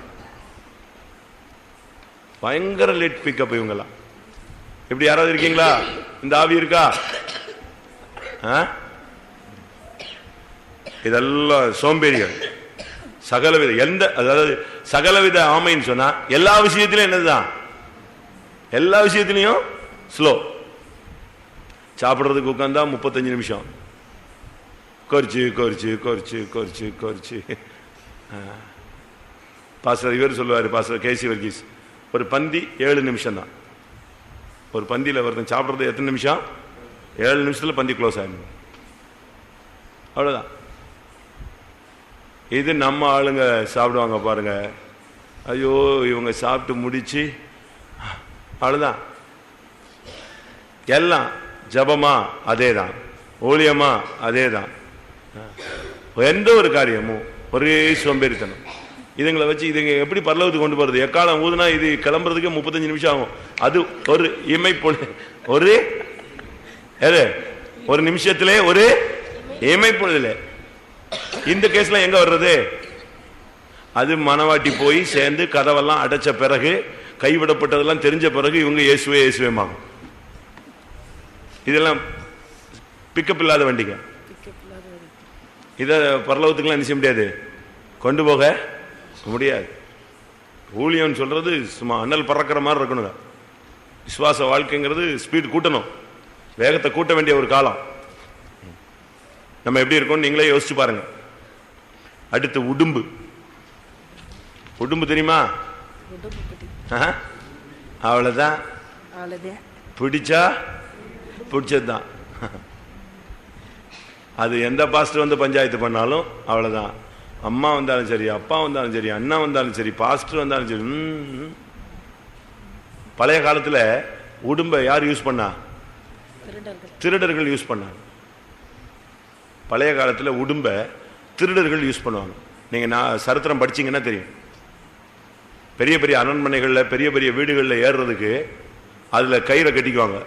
பயங்கர லேட் பிக்கப். இவங்கெல்லாம் இப்படி யாராவது இருக்கீங்களா? இந்த ஆவி இருக்கா? இதெல்லாம் சோம்பேறிகள். சகலவித அதாவது சகலவித ஆமைன்னு சொன்னா எல்லா விஷயத்திலும் என்னதுதான், எல்லா விஷயத்திலையும் ஸ்லோ. சாப்பிட்றதுக்கு உட்காந்தா 35 நிமிஷம் கொறிச்சு. பாஸ்டர் இவர் சொல்லுவார், பாஸ்டர் கேசி வர்கீஸ், ஒரு பந்தி 7 நிமிஷம் தான். ஒரு பந்தியில் ஒருத்தன் சாப்பிட்றது எத்தனை நிமிஷம்? 7 நிமிஷத்தில் பந்தி க்ளோஸ் ஆகிடும். அவ்வளோதான். இது நம்ம ஆளுங்க சாப்பிடுவாங்க பாருங்க. ஐயோ, இவங்க சாப்பிட்டு முடிச்சு அவ்வளோதான். எல்லாம் ஜபமா அதே தான், ஊழியமா அதே தான், எந்த ஒரு காரியமும் ஒரே சோம்பேறித்தனம். இதுங்களை வச்சு இதுங்க எப்படி பரலோகத்துக்கு கொண்டு போறது? எக்காலம் ஊதுனா இது கிளம்புறதுக்கு 35 நிமிஷம் ஆகும். அது ஒரு இமைப்பொழுது, ஒரு நிமிஷத்திலே ஒரு இமைப்பொழுதுல. இந்த கேஸ்ல எங்க வர்றது? அது மனவாட்டி போய் சேர்ந்து கதவெல்லாம் அடைச்ச பிறகு, கைவிடப்பட்டதெல்லாம் தெரிஞ்ச பிறகு இவங்க இயேசுவேமாகும். இதெல்லாம் பிக்கப் இல்லாத வண்டிங்க. இதை பரலோகத்துக்குலாம் என்ன செய்ய முடியாது, கொண்டு போக முடியாது. ஊழியம் சொல்றது சும்மா அண்ணல் பறக்கிற மாதிரி இருக்கணுங்க. விசுவாச வாழ்க்கைங்கிறது ஸ்பீட் கூட்டணும், வேகத்தை கூட்ட வேண்டிய ஒரு காலம். நம்ம எப்படி இருக்கோம் நீங்களே யோசிச்சு பாருங்க. அடுத்து உடும்பு. உடும்பு தெரியுமா? அவ்வளவுதான், பிடிச்சா பிடிச்சதுதான். அது எந்த பாஸ்டர் வந்து பஞ்சாயத்து பண்ணாலும் அவ்வளவுதான். அம்மா வந்தாலும் சரி, அப்பா வந்தாலும் சரி, அண்ணா வந்தாலும் சரி, பாஸ்டர் வந்தாலும் சரி. பழைய காலத்துல உடும்பை யார் யூஸ் பண்ணா? திருடர்கள் யூஸ் பண்ணாங்க. பழைய காலத்துல உடும்பை திருடர்கள் யூஸ் பண்ணுவாங்க. நீங்க சரித்திரம் படிச்சீங்கன்னா தெரியும். பெரிய பெரிய அரண்மனைகள்ல, பெரிய பெரிய வீடுகளில் ஏறுறதுக்கு அதுல கயிறை கட்டிக்குவாங்க,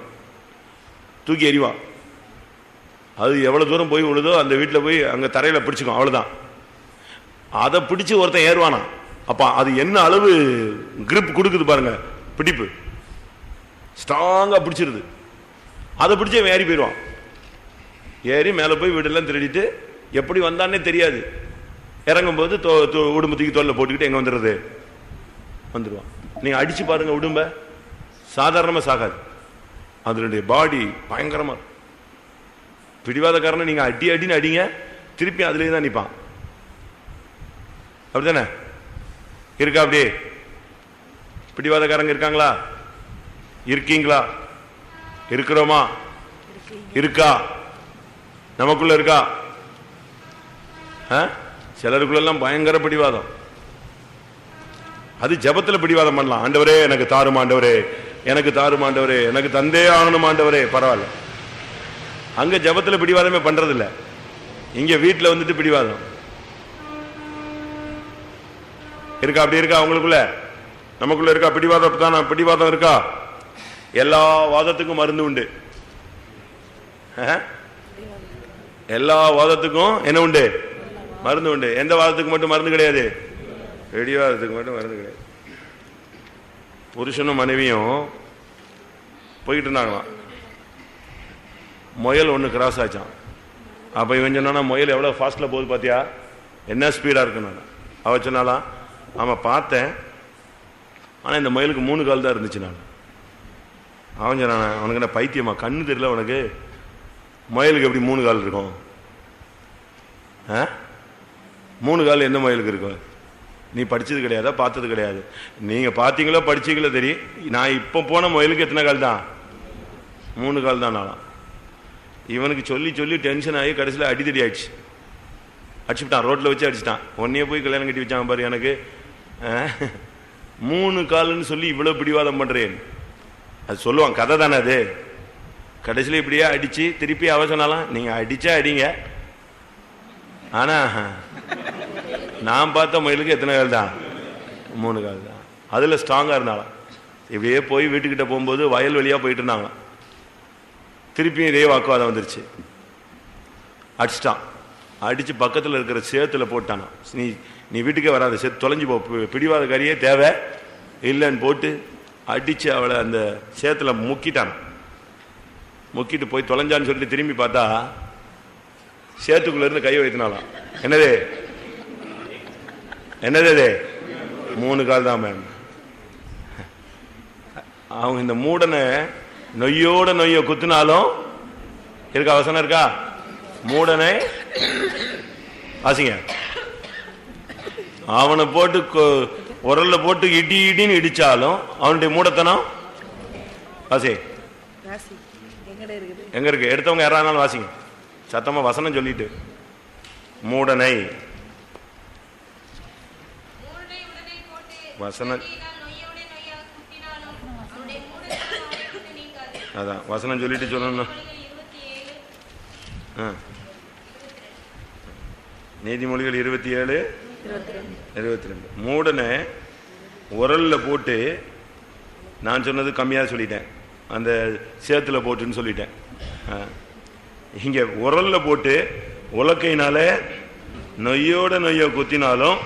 தூக்கி எறிவான். அது எவ்வளவு தூரம் போய் விழுதோ அந்த வீட்டில் போய் அங்க தரையில பிடிச்சுக்கும், அவ்வளவுதான். அதை பிடிச்சு ஒருத்தன் ஏறுவானா, அப்ப அது என்ன அளவு கிரிப் கொடுக்குது பாருங்க, பிடிப்பு ஸ்ட்ராங்கா பிடிச்சிருது. அதை பிடிச்ச ஏறி போயிடுவான். ஏறி மேலே போய் வீடெல்லாம் திருடிட்டு எப்படி வந்தானே தெரியாது. இறங்கும் போது உடும்பு தூக்கி தோல்ல போட்டுக்கிட்டு எங்க வந்துடுறது, வந்துடுவான். நீங்க அடிச்சு பாருங்க, உடும்ப சாதாரணமா சாகாது. அதனுடைய பாடி பயங்கரமா. பிடிவாதக்காரனை நீங்க அடி அடின்னு அடிங்க, திருப்பி அதுலேயே தான் நிற்பான். அப்படித்தானே இருக்கா? அப்படியே பிடிவாதக்காரங்க இருக்காங்களா? இருக்கீங்களா? இருக்கிறோமா? இருக்கா? நமக்குள்ள இருக்கா? சிலருக்குள்ளெல்லாம் பயங்கர பிடிவாதம். அது ஜபத்துல பிடிவாதம் பண்ணலாம். ஆண்டவரே எனக்கு தாரும், ஆண்டவரே எனக்கு தாரும், ஆண்டவரே எனக்கு தந்தே ஆகணும், ஆண்டவரே. பரவாயில்ல, அங்க ஜபத்துல பிடிவாதமே பண்றதில்ல. இங்க வீட்டுல வந்துட்டு பிடிவாதம் இருக்கா? அப்படி இருக்கா உங்களுக்குள்ள? நமக்குள்ள இருக்கா பிடிவாதம்? தான் பிடிவாதம் இருக்கா? எல்லா வாதத்துக்கும் மருந்து உண்டு. எல்லா வாதத்துக்கும் என்ன உண்டு? மருந்து உண்டு. எந்த வாதத்துக்கு மட்டும் மருந்து கிடையாது? பிடிவாதத்துக்கு மட்டும் மருந்து கிடையாது. புருஷனும் மனைவியும் போய்கிட்டு இருந்தாங்களாம். முயல் ஒன்று கிராஸ் ஆச்சான். அப்போ இவன் சொன்னா, முயல் எவ்வளோ ஃபாஸ்ட்டில் போகுது பார்த்தியா, என்ன ஸ்பீடாக இருக்குன்னு. அவ சொன்னாலாம், ஆமாம் பார்த்தேன், ஆனால் இந்த முயலுக்கு 3 கால் தான் இருந்துச்சு. நான் அவன் சொன்னான், அவனுக்கு என்ன பைத்தியமா, கண்ணு தெரியல உனக்கு? முயலுக்கு எப்படி 3 கால் இருக்கும்? 3 கால் எந்த முயலுக்கு இருக்கும்? நீ படிச்சது கிடையாதா, பார்த்தது கிடையாது? நீங்க பார்த்தீங்களோ படிச்சீங்களோ தெரியும். நான் இப்போ போன முயலுக்கு எத்தனை கால் தான்? 3 கால் தான். நாளாம் இவனுக்கு சொல்லி சொல்லி டென்ஷன் ஆகி கடைசியில் அடித்தடி ஆயிடுச்சு. அடிச்சுட்டான், ரோட்டில் வச்சு அடிச்சுட்டான். உன்னையே போய் கல்யாணம் கட்டி வச்சாங்க பாரு, எனக்கு 3 காலுன்னு சொல்லி இவ்வளோ பிடிவாதம் பண்ணுறேன். அது சொல்லுவான், கதை தானே அது. கடைசியில் இப்படியே அடித்து திருப்பி அவ சொன்னாலாம், நீங்கள் அடித்தா அடிங்க, ஆனால் நான் பார்த்த முயலுக்கு எத்தனை கால் தான்? 3 கால் தான். அதில் ஸ்ட்ராங்காக இருந்தாலும் இப்படியே போய் வீட்டுக்கிட்ட போகும்போது வயல் வழியாக போயிட்டு இருந்தாங்களாம். திருப்பியும் இதே வாக்குவாதம் வந்துருச்சு. அடிச்சிட்டான். அடித்து பக்கத்தில் இருக்கிற சேத்துல போட்டானா, நீ வீட்டுக்கே வராத, சேத்து தொலைஞ்சு போ, பிடிவாதக்காரியே தேவை இல்லைன்னு போட்டு அடித்து அவளை அந்த சேத்துல முக்கிட்டான். முக்கிட்டு போய் தொலைஞ்சான்னு சொல்லிட்டு திரும்பி பார்த்தா சேத்துக்குள்ள இருந்து கையை வைத்தினாலாம். என்னது என்னது? 3 கால் தான் மேம். அவங்க இந்த மூடனை நொய்யோட நொய்ய குத்துனாலும் இருக்கா? வசனம் இருக்கா? மூடனை வாசிங்க. அவனை போட்டு உரல்ல போட்டு இடி இடின்னு இடிச்சாலும் அவனுடைய மூடத்தனம் வாசி எங்க இருக்கு? எடுத்தவங்க யாராலும் வாசிங்க சத்தமா வசனம் சொல்லிட்டு. மூடனை வசனம், அதான் வசனம் சொல்லிட்டு சொல்லணும். நீதிமொழிகள் 27:22. மூடனை உரல்ல போட்டு, நான் சொன்னது கம்மியாக சொல்லிட்டேன், அந்த சேத்துல போட்டுன்னு சொல்லிட்டேன். இங்க உரல்ல போட்டு உலக்கையினால நொய்யோ குத்தினாலும்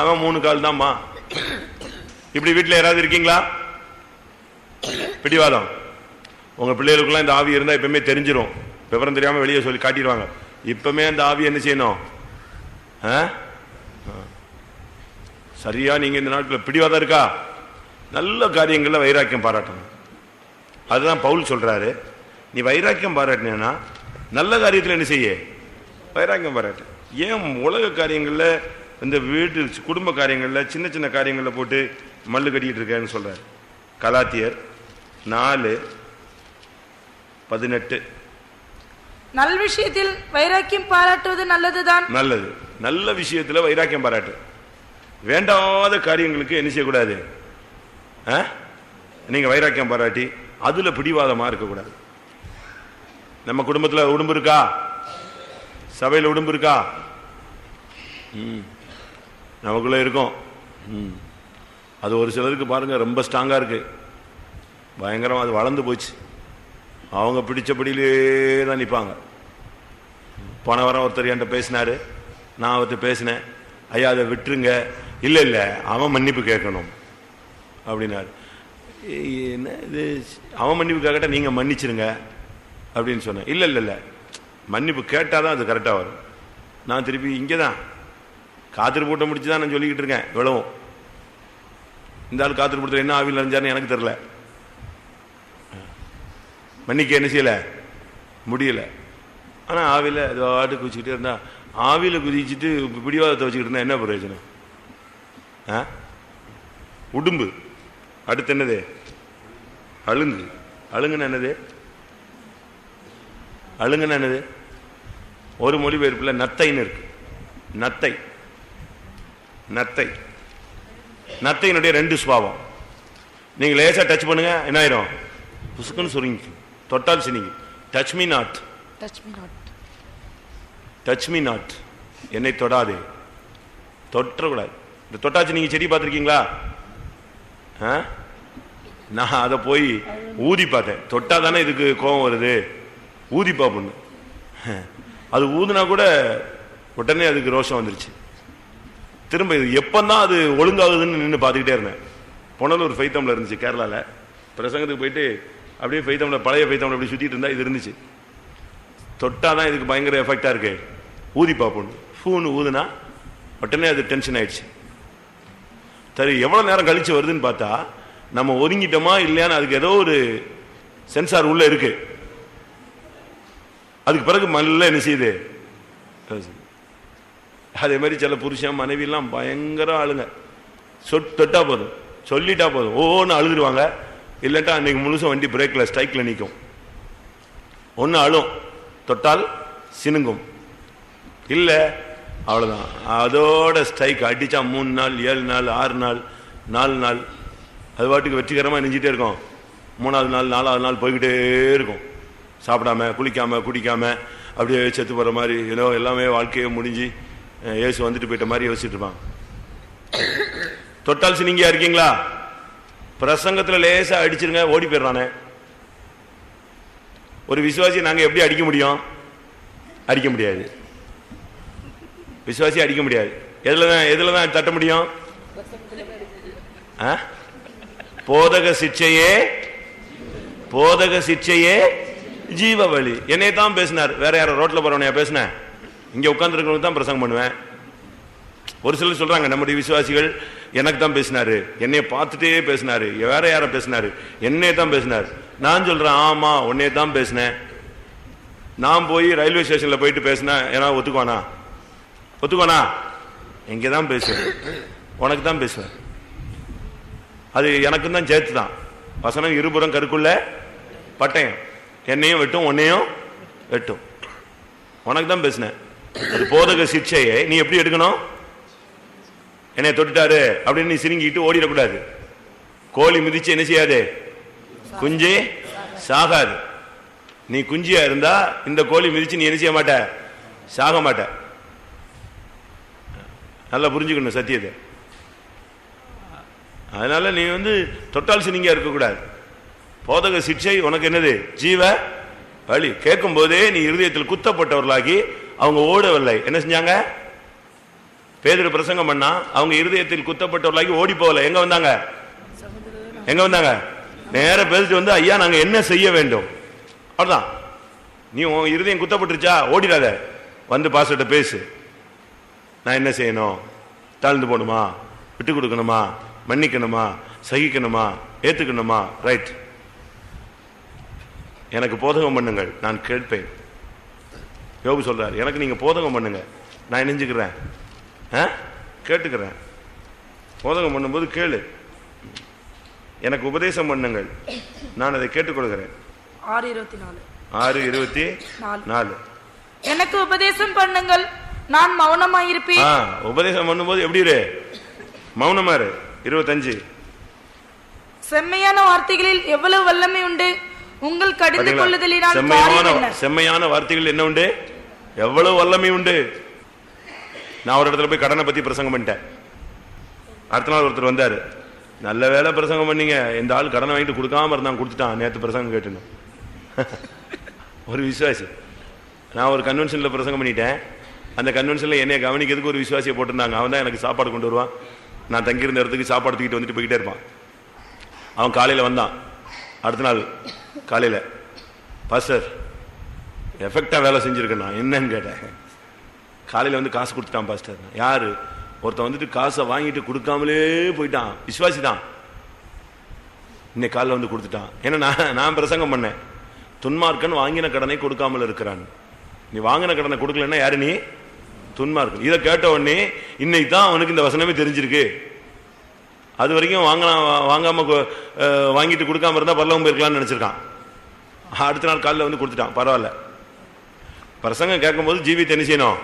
அவன் 3 கால் தான்மா. இப்படி வீட்டில் யாராவது இருக்கீங்களா? பிடிவாதம். உங்க பிள்ளைகளுக்குலாம் இந்த ஆவி இருந்தா இப்பவுமே தெரிஞ்சிடும். விவரம் தெரியாம வெளியே சொல்லி காட்டிடுவாங்க. இப்பவுமே அந்த ஆவி என்ன செய்யணும்? சரியா நீங்க இந்த நாட்டில் பிடிவாதம் இருக்கா? நல்ல காரியங்கள்ல வைராக்கியம் பாராட்டணும். அதுதான் பவுல் சொல்றாரு. நீ வைராக்கியம் பாராட்டினா நல்ல காரியத்தில் என்ன செய்ய? வைராக்கியம் பாராட்டு. ஏன் உலக காரியங்கள்ல, இந்த வீட்டு குடும்ப காரியங்கள்ல, சின்ன சின்ன காரியங்கள்ல போட்டு மல்லு கட்டிட்டு இருக்கேன்னு சொல்றாரு. கலாத்தியர் 4:18. நல்ல விஷயத்தில் வைராக்கியம் பாராட்டுவது நல்லதுதான். நல்லது. நல்ல விஷயத்துல வைராக்கியம் பாராட்டு. வேண்டாத காரியங்களுக்கு என்ன செய்யக்கூடாது? நீங்க வைராக்கியம் பாராட்டி அதுல பிடிவாதமா இருக்கக்கூடாது. நம்ம குடும்பத்துல உடம்பு இருக்கா? சபையில உடம்பு இருக்கா? நமக்குள்ள இருக்கும். அது ஒரு சிலருக்கு பாருங்க ரொம்ப ஸ்ட்ராங்கா இருக்கு, பயங்கரம். அது வளர்ந்து போச்சு. அவங்க பிடிச்சபடியிலே தான் நிற்பாங்க. போன வாரம் ஒருத்தர் என்கிட்ட பேசினாரு, நான் அவர்கிட்ட பேசினேன். ஐயா அதை விட்டுருங்க. இல்லை இல்லை, அவன் மன்னிப்பு கேட்கணும் அப்படின்னாரு. என்ன இது, அவன் மன்னிப்பு கேட்கட்ட நீங்கள் மன்னிச்சிருங்க அப்படின்னு சொன்னேன். இல்லை இல்லை இல்லை, மன்னிப்பு கேட்டால் தான் அது கரெக்டாக வரும். நான் திருப்பி இங்கே தான் காத்திரு போட்ட முடிச்சு தான் நான் சொல்லிக்கிட்டு இருக்கேன். இவ்வளவும் இந்த ஆள் காத்திரு போட்டத்தில் என்ன ஆவியில் நினைஞ்சாருன்னு எனக்கு தெரில. மன்னிக்க என்ன செய்யலை, முடியல. ஆனால் ஆவியில் அது வாட்டு குதிச்சுக்கிட்டே இருந்தா, ஆவியில் குதிச்சுட்டு பிடிவாதத்தை வச்சுக்கிட்டு இருந்தா என்ன பிரயோஜனம்? உடும்பு. அடுத்து என்னது? அழுங்கு. அழுங்குன்னு என்னது? அழுங்குன்னு என்னது? ஒரு மொழிபெயர்ப்பில் நத்தைன்னு இருக்கு. நத்தை. நத்தை. நத்தையினுடைய 2 சுபாவம். நீங்க லேசா டச் பண்ணுங்க, என்ன ஆயிரும்? புசுக்குன்னு சுருங்கி, தொட்டால் சினிங்கி. Touch me not, touch me not, என்னை தொடாதே. தொற்றக்கூடாது. இந்த தொட்டாச்சு நீங்க செடி பார்த்துருக்கீங்களா? நான் அதை போய் ஊதி பார்த்தேன். தொட்டா தானே இதுக்கு கோபம் வருது, ஊதி பார்ப்போன்னு. அது ஊதுனா கூட உடனே அதுக்கு ரோஷம் வந்துருச்சு. திரும்ப இது எப்பந்தான் அது ஒழுங்காகுதுன்னு நின்று பார்த்துக்கிட்டே இருந்தேன். புனலூர் ஃபைத்தமில் இருந்துச்சு, கேரளாவில். பிரசங்கத்துக்கு போயிட்டு அப்படியே ஃபைத்தமில், பழைய ஃபைத்தமில் அப்படி சுற்றிட்டு இருந்தா இது இருந்துச்சு. தொட்டாதான் இதுக்கு பயங்கர எஃபெக்டாக இருக்கு, ஊதி பார்ப்போன்னு. ஃபூன்னு ஊதுனா உடனே அது டென்ஷன் ஆயிடுச்சு. சரி, எவ்வளோ நேரம் கழிச்சு வருதுன்னு பார்த்தா நம்ம ஒதுங்கிட்டோமா இல்லையான்னு அதுக்கு ஏதோ ஒரு சென்சார் உள்ள இருக்கு. அதுக்கு பிறகு மல்ல என்ன செய்யுது? அதே மாதிரி சில புருஷன் மனைவி எல்லாம் பயங்கர ஆளுங்க. தொட்டா போதும், சொல்லிட்டா போதும், ஓன்னு அழுதுருவாங்க. இல்லட்டா அன்னைக்கு முழுசும் வண்டி பிரேக்ல ஸ்ட்ரைக்ல நிற்கும். ஒன்னு அழும், தொட்டால் சினுங்கும். இல்ல அவ்வளவுதான், அதோட ஸ்ட்ரைக் அடிச்சா 3 நாள் 7 நாள் 6 நாள் 4 நாள் அது பாட்டுக்கு வெற்றிகரமா நெஞ்சிட்டே இருக்கும். 3ஆவது நாள் 4ஆவது நாள் போய்கிட்டே இருக்கும். சாப்பிடாம குளிக்காம குடிக்காம அப்படியே செத்து போற மாதிரி, ஏதோ எல்லாமே வாழ்க்கையே முடிஞ்சு இயேசு வந்துட்டு போயிட்ட மாதிரி யோசிச்சுட்டு இருப்பாங்க. தொட்டால் சினிங்கியா இருக்கீங்களா? பிரசங்கத்துல லேசா அடிச்சிருங்க, ஓடி போயிடுறானே. ஒரு விசுவாசி நாங்க எப்படி அடிக்க முடியும்? அடிக்க முடியாது. விசுவாசி அடிக்க முடியாது. எதுலதான் தட்ட முடியும்? போதக சிக்ஷையே ஜீவ வழி. என்னைய தான் பேசினார், வேற யாரும் ரோட்ல போறவனையா பேசினேன்? இங்க உட்கார்ந்து இருக்கிறவங்க தான் பிரசங்கம் பண்ணுவேன். ஒரு சிலர் சொல்றாங்க நம்முடைய விசுவாசிகள் எனக்கு தான் பேசினாரு, என்னைய பார்த்துட்டே பேசினாரு, வேற யார பேசினாரு, என்னைய தான் பேசினாரு. நான் சொல்றேன், ஆமா உன்னைய தான் பேசினேன். நான் போய் ரயில்வே ஸ்டேஷன்ல போயிட்டு பேசினா ஏன்னா ஒத்துக்குவானா? இங்கதான் பேசுவேன், உனக்கு தான் பேசுவேன். அது எனக்கும் தான் சேர்த்து தான். வசனம் இருபுறம் கருக்குள்ள பட்டயம், என்னையும் வெட்டும் உன்னையும் வெட்டும். உனக்கு தான் பேசினேன். அது போதக சிக்ஷையை நீ எப்படி எடுக்கணும்? என்னைய தொட்டுட்டாரு அப்படின்னு நீ சிரிங்கிட்டு ஓடிடக்கூடாது. கோழி மிதிச்சு என்ன செய்யாது? குஞ்சு சாகாது. நீ குஞ்சியா இருந்தா இந்த கோழி மிதிச்சு நீ என்ன செய்ய மாட்ட? சாக மாட்ட. நல்லா புரிஞ்சுக்கணும் சத்தியத்தை. அதனால நீ தொட்டால் சினிங்கா இருக்கக்கூடாது. போதக சிக்ஷை உனக்கு என்னது? ஜீவ வழி. கேட்கும் போதே நீ இருதயத்தில் குத்தப்பட்டவர்களாகி அவங்க ஓடவில்லை. என்ன செஞ்சாங்க? பேதுரு பிரசங்கம் பண்ணா அவங்க இருதயத்தில் குத்தப்பட்டவர்களாகி ஓடி போகல. எங்க வந்தாங்க? நேர பேசிட்டு ஐயா நாங்க என்ன செய்ய வேண்டும்? அவ்வளவுதான். நீ உன் இருதயம் குத்தப்பட்டுருச்சா? ஓடிடாத, பாஸ்டர்ட்ட பேசு. நான் என்ன செய்யணும்? தாழ்ந்து போகணுமா? விட்டு கொடுக்கணுமா? மன்னிக்கணுமா? சகிக்கணுமா? ஏத்துக்கணுமா? ரைட், எனக்கு போதகம் பண்ணுங்கள், நான் கேட்பேன். யோபு சொல்றாரு, எனக்கு நீங்க போதகம் பண்ணுங்க, நான் நெஞ்சுக்கிறேன், கேட்டுக்கிறேன். போதகம் பண்ணும்போது கேளு. எனக்கு உபதேசம் பண்ணுங்கள், நான் அதை கேட்டுக்கொள்கிறேன். 6:24 எனக்கு உபதேசம் பண்ணுங்கள், நான் மௌனமாயிருப்பேன். உபதேசம் பண்ணும்போது எப்படி இரு? மௌனமா இரு. 25 செம்மையான வார்த்தைகளில் எவ்வளவு வல்லமை உண்டு, உங்கள் கடிந்து கொள்ளுதலினால் செம்மையான வார்த்தைகள் என்ன உண்டு? எவ்வளவு வல்லமை உண்டு. நான் ஒரு இடத்துல போய் கடனை பத்தி பிரசங்கம் பண்ணிட்டேன். அடுத்த நாள் ஒருத்தர் வந்தாரு, நல்ல வேலை பிரசங்கம் பண்ணீங்க, இந்த ஆள் கடனை வாங்கிட்டு கொடுக்காம இருந்தான், கொடுத்துட்டான், நேற்று பிரசங்கம் கேட்டுன்னு. ஒரு விசுவாசி. நான் ஒரு கன்வென்ஷன்ல பிரசங்கம் பண்ணிட்டேன். அந்த கன்வென்ஷன்ல என்னைய கவனிக்கிறதுக்கு ஒரு விசுவாசியை போட்டிருந்தாங்க. அவன் தான் எனக்கு சாப்பாடு கொண்டு வருவான். நான் தங்கியிருந்த இடத்துக்கு சாப்பாடு தூக்கிட்டு வந்துட்டு போய்கிட்டே இருப்பான். அவன் காலையில் வந்தான். அடுத்த நாள் காலையில், பாஸ்டர் எஃபெக்டா வேலை செஞ்சிருக்கேன். நான் என்னன்னு கேட்டேன். காலையில் காசு கொடுத்துட்டான் பாஸ்டர். யாரு? ஒருத்தன் காசை வாங்கிட்டு கொடுக்காமலே போயிட்டான். விசுவாசி தான். இன்னைக்கு காலையில் கொடுத்துட்டான். ஏன்னா நான் பிரசங்கம் பண்ணேன், துன்மார்க்கன் வாங்கின கடனை கொடுக்காமல் இருக்கிறான். நீ வாங்கின கடனை கொடுக்கலன்னா யாரு நீ? துன்மார்க்கன். இதை கேட்ட உடனே இன்னைக்கு தான் அவனுக்கு இந்த வசனமே தெரிஞ்சிருக்கு. அது வரைக்கும் வாங்காம வாங்கிட்டு கொடுக்காம இருந்தா பரலவம் போயிருக்கலாம்னு நினைச்சிருக்கான். அடுத்த நாள் காலையில் கொடுத்துட்டான். பரவாயில்ல. பிரசங்கம் கேட்கும் போது ஜீவித்தை என்ன செய்யணும்?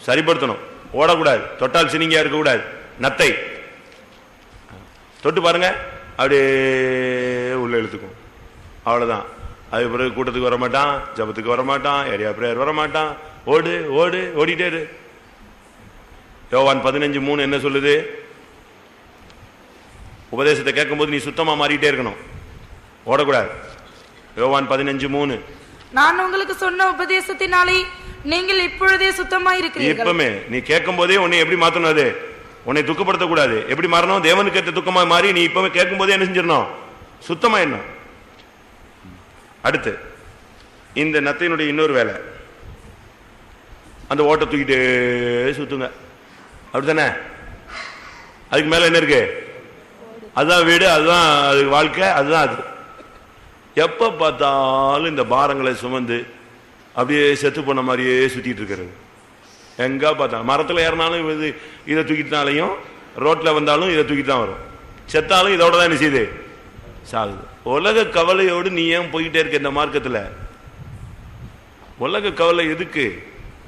சரிப்படுத்தணும். ஓடக்கூடாது, தொட்டால் சினிங்கா இருக்கக்கூடாது. நத்தை தொட்டு பாருங்க, அப்படியே உள்ள இழுத்துக்கும். அவ்வளவுதான். அது பிறகு கூட்டத்துக்கு வரமாட்டான், ஜபத்துக்கு வரமாட்டான், ஏரியா பிரேயர் வரமாட்டான். ஓடு ஓடு ஓடிட்டே இரு. யோவான் 15:3 என்ன சொல்லுது? உபதேசத்தை கேட்கும் போது நீ சுத்தமா மாறிட்டே இருக்கணும், ஓடக்கூடாது. யோவான் 15:3 நான் உங்களுக்கு சொன்ன உபதேசத்தினாலே நீங்கள் இப்பொழுதே சுத்தமாய் இருக்கிறீர்கள். இப்பமே நீ கேட்கும் போதே உன்னை எப்படி மாத்தணும்? அது உன்னை துக்கப்படுத்த கூடாது. எப்படி மாறணும்? தேவனுக்கு ஏற்ற துக்கமா மாறி நீ இப்பவே கேட்கும் போதே என்ன செஞ்சிடணும்? சுத்தமா என்ன. அடுத்து இந்த நத்தையினுடைய இன்னொரு வேலை, அந்த ஓட்டை தூக்கிட்டே சுத்துங்க. அப்படித்தானே? அதுக்கு மேல என்ன இருக்கு? அதுதான் வீடு, அதுதான் அது வாழ்க்கை, அதுதான் அது. எப்ப பார்த்தாலும் இந்த பாரங்களை சுமந்து அப்படியே செத்து போன மாதிரியே சுத்திட்டு இருக்கிறது. எங்க பார்த்தா மரத்துல ஏறினாலும் இதை தூக்கிட்டாலையும், ரோட்ல வந்தாலும் இதை தூக்கிட்டு தான் வரும். செத்தாலும் இதோட தான் என்ன செய்யுது? சாகுது. உலக கவலையோடு நீ ஏன் போயிட்டே இருக்க இந்த மார்க்கத்துல? உலக கவலை எதுக்கு?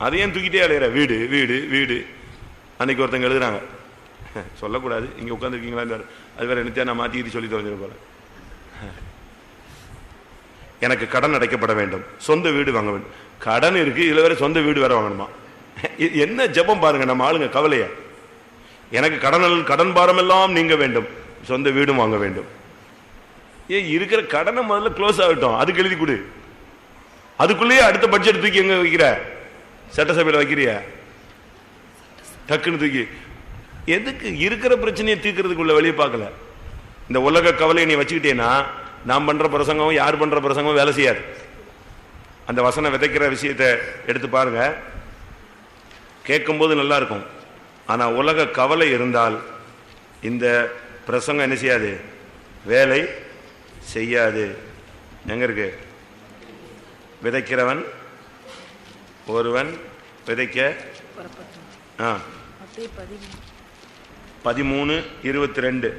அதையும் தூக்கிட்டே அலையிற. வீடு வீடு வீடு. அன்னைக்கு ஒருத்தங்க எழுதுறாங்க, சொல்லக்கூடாது, இங்க உட்காந்துருக்கீங்களா, அது வேற என்னத்தையா நான் மாத்தி சொல்லி தொலைஞ்சிட போல. எனக்கு கடன் அடைக்கப்பட வேண்டும், சொந்த வீடு வாங்க வேண்டும். கடன் இருக்கு, இதுல வேற சொந்த வீடு வேற வாங்கணுமா? என்ன ஜெபம் பாருங்க நம்ம ஆளுங்க கவலைய. எனக்கு கடன் பாரம் எல்லாம் நீங்க வேண்டும், சொந்த வீடும் வாங்க வேண்டும். ஏன் இருக்கிற கடனை முதல்ல க்ளோஸ் ஆகட்டும், அதுக்கு எழுதி கொடு. அதுக்குள்ளேயே அடுத்த பட்ஜெட் தூக்கி எங்க வைக்கிற? சட்டசபையில் வைக்கிறிய? டக்குன்னு தூக்கி எதுக்கு? இருக்கிற பிரச்சனையை தீர்க்கறதுக்குள்ள வெளியே பார்க்கல. இந்த உலக கவலையை நீ வச்சுக்கிட்டேன்னா நாம் பண்ற பிரசங்கம், யார் பண்ற பிரசங்கம் வேலை செய்யாது. அந்த வசனம் விதைக்கிற விஷயத்தை எடுத்து பாருங்க. கேட்கும் போது நல்லா இருக்கும், ஆனா உலக கவலை இருந்தால் இந்த பிரசங்கம் என்ன செய்யாது? வேலை செய்யாது. எங்க இருக்கு? விதைக்கிறவன் ஒருவன் விதைக்க 13:22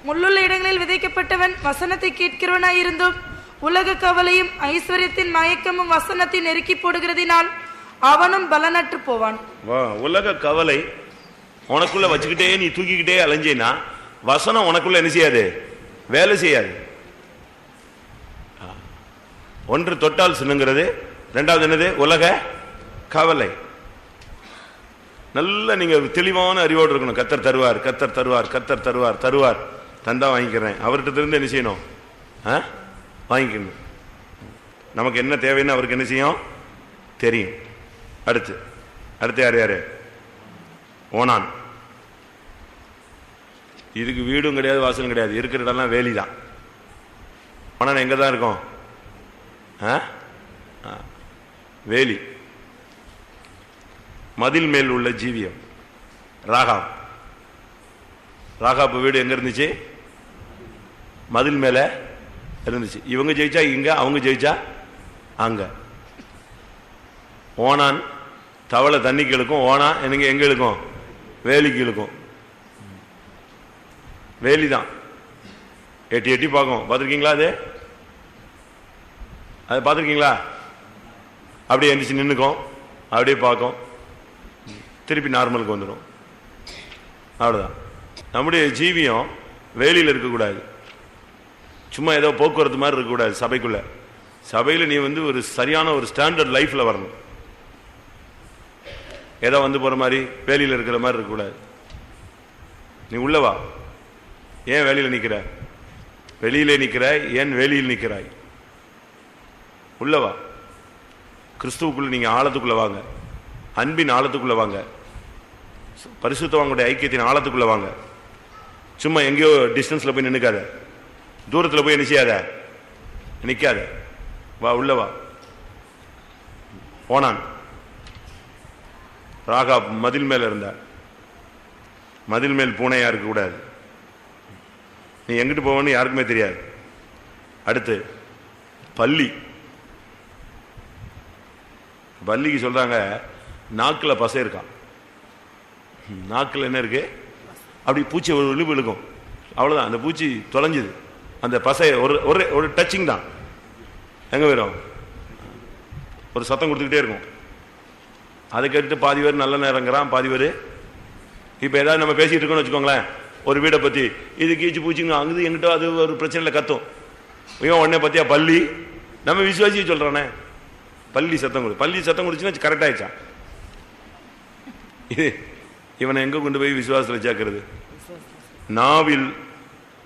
முள்ளுள்ள இடங்களில் விதைக்கப்பட்டவன் வசனத்தை கேட்கிறவனாயிருந்தும் உலக கவலையும் ஐஸ்வர்யத்தின் மயக்கமும் வசனத்தை நெருக்கி போடுகிறதினால் அவனும் பலனற்று போவான். உலக கவலை உனக்குள்ள வச்சுக்கிட்டே நீ தூக்கிக்கிட்டே அலைஞ்சேனா வசனம் உனக்குள்ள என்ன செய்யாது? வேலை செய்யாது. ஒன்று தொட்டால் சின்னுங்கிறது, இரண்டாவது என்னது? உலக கவலை. நல்ல நீங்க தெளிவான அறிவோடு இருக்கணும். கர்த்தர் தருவார், கர்த்தர் தருவார், கர்த்தர் தருவார், தருவார், தந்தா வாங்கிக்கிறேன். அவர்கிட்ட இருந்து என்ன செய்யணும்? வாங்கிக்கணும். நமக்கு என்ன தேவைன்னு அவருக்கு என்ன செய்யும் தெரியும். அடுத்து யாரு யாரு? ஓனான். இதுக்கு வீடும் கிடையாது, வாசலும் கிடையாது, இருக்கிற இடம்லாம் வேலி தான். ஓனான் எங்க தான் இருக்கும்? வேலி. மதில் மேல் உள்ள ஜீவியம். ராகாப் வீடு எங்க இருந்துச்சு? மதில் மேல இருந்துச்சு. இவங்க ஜெயிச்சா இங்க, அவங்க ஜெயிச்சா அங்க. ஓனான் தவளை தண்ணிக்கு இழுக்கும், ஓனா எனக்கு எங்க இழுக்கும்? வேலிக்கு இழுக்கும். வேலிதான் எட்டி எட்டி பார்க்கும். பார்த்துருக்கீங்களா? அது பார்த்துருக்கீங்களா? அப்படியே எந்திரிச்சு நின்றுக்கும், அப்படியே பார்க்கும், திருப்பி நார்மலுக்கு வந்துடும். அவ்வளோதான். நம்முடைய ஜீவியம் வேலியில் இருக்கக்கூடாது, சும்மா ஏதோ போக்குவரத்து மாதிரி இருக்கக்கூடாது. சபைக்குள்ள, சபையில் நீ ஒரு சரியான ஒரு ஸ்டாண்டர்ட் லைஃப்ல வரணும். ஏதோ போற மாதிரி வேலியில் இருக்கிற மாதிரி இருக்கக்கூடாது. நீ உள்ளவா. ஏன் வேலியில் நிற்கிற? வெளியிலே நிற்கிறாய், ஏன் வேலியில் நிற்கிறாய்? உள்ளவா. கிறிஸ்துவுக்குள்ள நீங்க ஆழத்துக்குள்ள வாங்க, அன்பின் ஆழத்துக்குள்ள வாங்க, பரிசுத்தவாங்களுடைய ஐக்கியத்தின் ஆழத்துக்குள்ள வாங்க. சும்மா எங்கேயோ டிஸ்டன்ஸ்ல போய் நின்னுக்காத, தூரத்தில் போய் நிச்சயாத, நிக்காத, வா, உள்ளவா. ஓனான் ராகாப் மதில் மேல இருந்தா. மதில் மேல் பூனையா இருக்க கூடாது. நீ எங்கிட்டு போவன்னு யாருக்குமே தெரியாது. அடுத்து பல்லி. பல்லிக்கு சொல்றாங்க நாக்குல பசை இருக்கா. நாக்குல என்ன இருக்கு? அப்படி பூச்சி ஒரு விழுப்பு இழுக்கும், அவ்வளவுதான். அந்த பூச்சி தொலைஞ்சுது. அந்த பசை ஒரு டச்சிங் தான். எங்க வரும்? ஒரு சத்தம் கொடுத்துக்கிட்டே இருக்கும். அதை கேட்டு பாதி பேர் நல்ல நேரங்கிறான், பாதி பேர் இப்ப ஏதாவது நம்ம பேசிட்டு இருக்கோம்னு வச்சுக்கோங்களேன், ஒரு வீடை பத்தி, இது கீச்சு பூச்சிங்க அங்குது எங்கிட்ட அது ஒரு பிரச்சனையில கத்தும். இவன் உடனே பத்தியா பள்ளி, நம்ம விசுவாசியை சொல்றானே பள்ளி சத்தம் கொடு. பள்ளி சத்தம் கொடுச்சுன்னா கரெக்ட் ஆயிடுச்சா? இது இவனை எங்க கொண்டு போய் விசுவாசத்தில் சேர்க்கிறது? நாவில்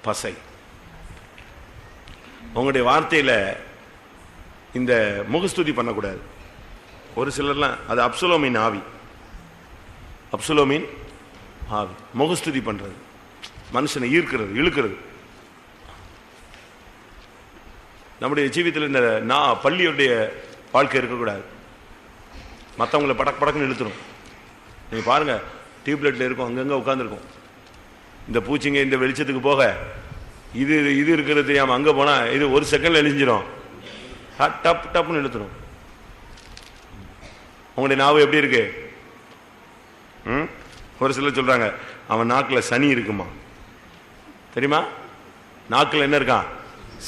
பசை. உங்களுடைய வார்த்தையில இந்த முகஸ்துதி பண்ணக்கூடாது. ஒரு சிலர்லாம் அது அப்சலோமின் ஆவி. அப்சலோமின் ஆவி முகஸ்துதி பண்றது, மனுஷனை ஈர்க்கிறது, இழுக்கிறது. நம்முடைய ஜீவியத்தில் இந்த பள்ளியுடைய வாழ்க்கை இருக்கக்கூடாது. மற்றவங்களை படக்கு படக்குன்னு இழுத்துரும். நீங்க பாருங்க, டியூப்லைட்ல இருக்கும், அங்கங்க உட்காந்துருக்கும். இந்த பூச்சிங்க இந்த வெளிச்சத்துக்கு போக இது இது இருக்கிறது தெரியாம அங்க போனா இது ஒரு செகண்ட்ல எழிஞ்சிடும், டப் டப்னு இழுத்துரும். உங்களுடைய நாவு எப்படி இருக்கு? ஒரு சிலர் சொல்றாங்க அவன் நாக்குல சனி இருக்குமா. தெரியுமா? நாக்குல என்ன இருக்கான்?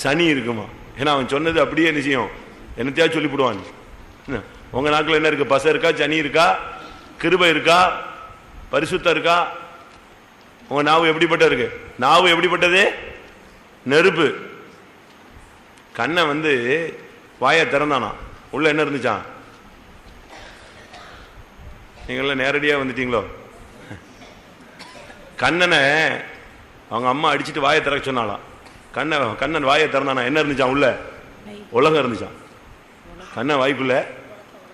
சனி இருக்குமா. ஏன்னா அவன் சொன்னது அப்படியே நிச்சயம் என்னத்தையா சொல்லிவிடுவான். உங்க நாக்குல என்ன இருக்கு? பசை இருக்கா? சனி இருக்கா? கிருபை இருக்கா? பரிசுத்தம் இருக்கா? உங்க நாவு எப்படிப்பட்ட இருக்கு? நாவு எப்படிப்பட்டது? நெருப்பு. கண்ணை வாயை திறந்தானா, உள்ள என்ன இருந்துச்சான்? நீங்கள நேரடியா வந்துட்டீங்களோ? கண்ணனை அவங்க அம்மா அடிச்சுட்டு வாயை திறக்க சொன்னாலாம். கண்ணன் வாயை திறந்தானா, என்ன இருந்துச்சான்? உள்ள உலகம் இருந்துச்சான். கண்ணன் வாய்க்குள்ள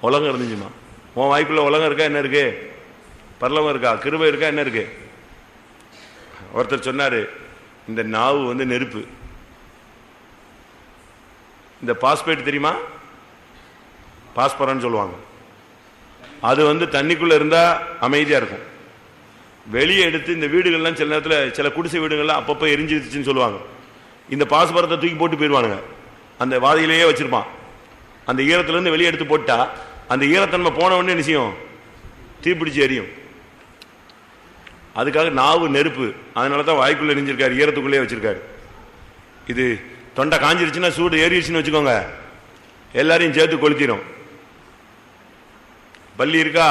உலகம் இருந்துச்சுமா. உன் வாய்க்குள்ள உலகம் இருக்கா? என்ன இருக்கு? பரலோகம் இருக்கா? கிருபை இருக்கா? என்ன இருக்கு? ஒருத்தர் சொன்னாரு, இந்த நாவு நெருப்பு. இந்த பாஸ்பேட் தெரியுமா? பாஸ்பரன்னு சொல்லுவாங்க. அது தண்ணிக்குள்ள இருந்தா அமைதியா இருக்கும். வெளியே எடுத்து இந்த வீடுகள்லாம் சில நேரத்தில், சில குடிசை வீடுகள்லாம் அப்பப்போ எரிஞ்சிருச்சுன்னு சொல்லுவாங்க. இந்த பாஸ்பரத்தை தூக்கி போட்டு போயிடுவானுங்க. அந்த வாதியிலேயே வச்சிருப்பான். அந்த ஈரத்திலிருந்து வெளியே எடுத்து போட்டா அந்த ஈரத்தன்மை போன உடனே நிச்சயம் தீப்பிடிச்சு எரியும். அதுக்காக நாவு நெருப்பு. அதனாலதான் வாய்க்குள்ள எரிஞ்சிருக்காரு, ஈரத்துக்குள்ளே வச்சிருக்காரு. இது தொண்டை காஞ்சிருச்சுன்னா, சூடு ஏறிடுச்சுன்னு வச்சுக்கோங்க, எல்லாரையும் சேர்த்து கொளுத்திடும். பல்லி இருக்கா?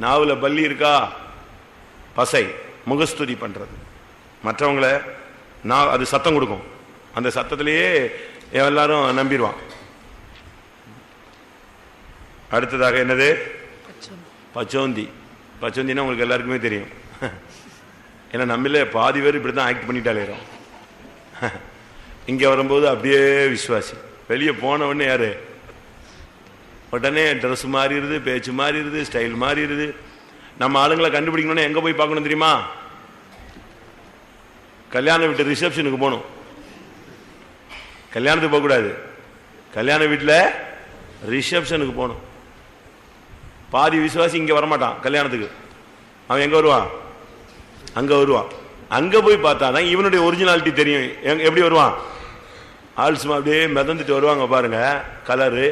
நாவுல பல்லி இருக்கா? பசை, முகஸ்துதி பண்றது. மற்றவங்களை அது சத்தம் கொடுக்கும். அந்த சத்தத்திலேயே எல்லாரும் நம்பிடுவான். அடுத்ததாக என்னது? பச்சோந்தின்னா உங்களுக்கு எல்லாருக்குமே தெரியும். ஏன்னா நம்மளே பாதி பேர் இப்படி தான் ஆக்ட் பண்ணிட்டாலே. இங்கே வரும்போது அப்படியே விசுவாசி, வெளியே போன உடனே யாரு உடனே ட்ரெஸ் மாறிடுது, பேச்சு மாறிடுது, ஸ்டைல் மாறிடுது. நம்ம ஆளுங்களை கண்டுபிடிக்கணும்னா எங்கே போய் பார்க்கணும் தெரியுமா? கல்யாண வீட்டு ரிசப்ஷனுக்கு போகணும். கல்யாணத்துக்கு போகக்கூடாது, கல்யாண வீட்டில் ரிசப்ஷனுக்கு போகணும். பாதி விசுவாசி இங்கே வரமாட்டான் கல்யாணத்துக்கு, அவன் எங்கே வருவான்? அங்கே வருவான். அங்கே போய் பார்த்தா தான் இவனுடைய ஒரிஜினாலிட்டி தெரியும். எப்படி வருவான்? ஆல்சுமா அப்படியே மிதந்துட்டு வருவாங்க பாருங்க. கலரு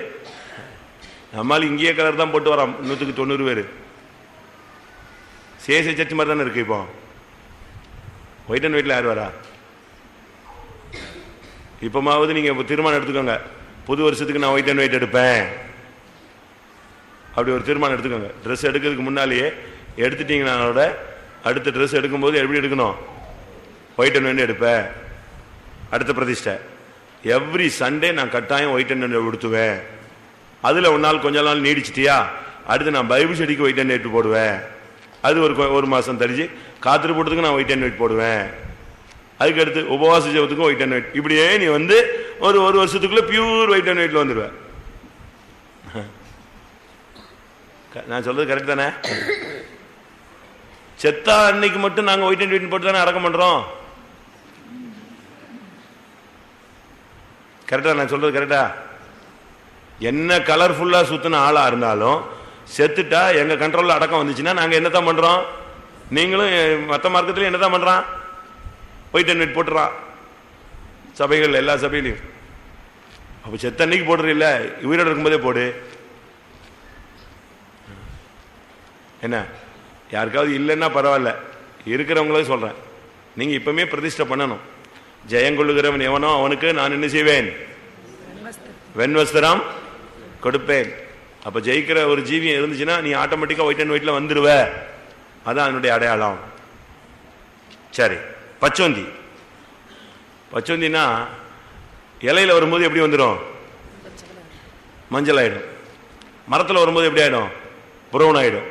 நம்மளால இங்கேயே கலர் தான் போட்டு வரான். 190 பேர் சேசை சர்ச் மாதிரி தானே இருக்கு. இப்போ ஒயிட் அண்ட் ஒயிட்ல யார் வரா? இப்பமாவது நீங்க தீர்மானம் எடுத்துக்கோங்க, புது வருஷத்துக்கு நான் ஒயிட் அண்ட் ஒயிட் எடுப்பேன். அப்படி ஒரு தீர்மானம் எடுத்துக்கோங்க. ட்ரெஸ் எடுக்கிறதுக்கு முன்னாலேயே எடுத்துட்டீங்கன்னா அடுத்த ட்ரெஸ் எடுக்கும்போது எப்படி எடுக்கணும்? ஒயிட் அண்ட் ஒயிட் எடுப்பேன். அடுத்த பிரதிஷ்டை எவ்ரி சண்டே நான் கட்டாயம் ஒயிட் அண்ட் ஒயிட் உடுத்துவேன். அதில் ஒரு நாள் கொஞ்ச நாள் நீடிச்சிட்டியா, அடுத்து நான் பைபிள் ஸ்டடிக்கு ஒயிட் அண்ட் ஒயிட் போடுவேன். அது ஒரு மாதம் தடிச்சு காத்திரு போட்டதுக்கு நான் ஒயிட் அண்ட் ஒயிட் போடுவேன். அதுக்கு அடுத்து உபவாச ஜெபத்துக்கும் ஒயிட் அண்ட் ஒயிட். இப்படியே நீ வந்து ஒரு வருஷத்துக்குள்ள பியூர் ஒயிட் அண்ட் ஒயிட்ல வந்துடுவேன். நான் சொல்றது கரெக்ட் தானே? செத்தா அன்னைக்கு மட்டும் நாங்க ஒயிட் அண்ட் ஒயிட் போட்டு தானே அடக்கம் பண்றோம். கரெக்டா? நான் சொல்றது கரெக்டா? என்ன கலர்ஃபுல்லா சுத்தின ஆளா இருந்தாலும் செத்துட்டா எங்க கண்ட்ரோல்ல அடக்கம் வந்துச்சுன்னா நாங்க என்னதான் பண்றோம்? நீங்களும் மற்ற மார்க்கத்திலையும் என்னதான் பண்றான்? ஒயிட் அண்ட் ஒயிட் போட்டுறான் சபைகள், எல்லா சபையிலையும். அப்ப செத்த அன்னைக்கு போடுற இல்ல, உயிரோடு இருக்கும்போதே போடு. என்ன யாருக்காவது இல்லைன்னா பரவாயில்ல, இருக்கிறவங்களே சொல்றேன், நீங்க இப்பவுமே பிரதிஷ்டை பண்ணணும். ஜெயங்கொள்ளுகிறவன் எவனோ அவனுக்கு நான் என்ன செய்வேன்? வெண்வஸ்திரம் கொடுப்பேன். அப்ப ஜெயிக்கிற ஒரு ஜீவியம் இருந்துச்சுன்னா நீ ஆட்டோமேட்டிக்கா ஒயிட் அண்ட் ஒயிட்ல வந்துருவ. அதான் என்னுடைய அடையாளம். சரி, பச்சோந்தினா இலையில வரும்போது எப்படி வந்துடும்? மஞ்சள் ஆயிடும். மரத்தில் வரும்போது எப்படி ஆயிடும்? ப்ரௌன் ஆயிடும்.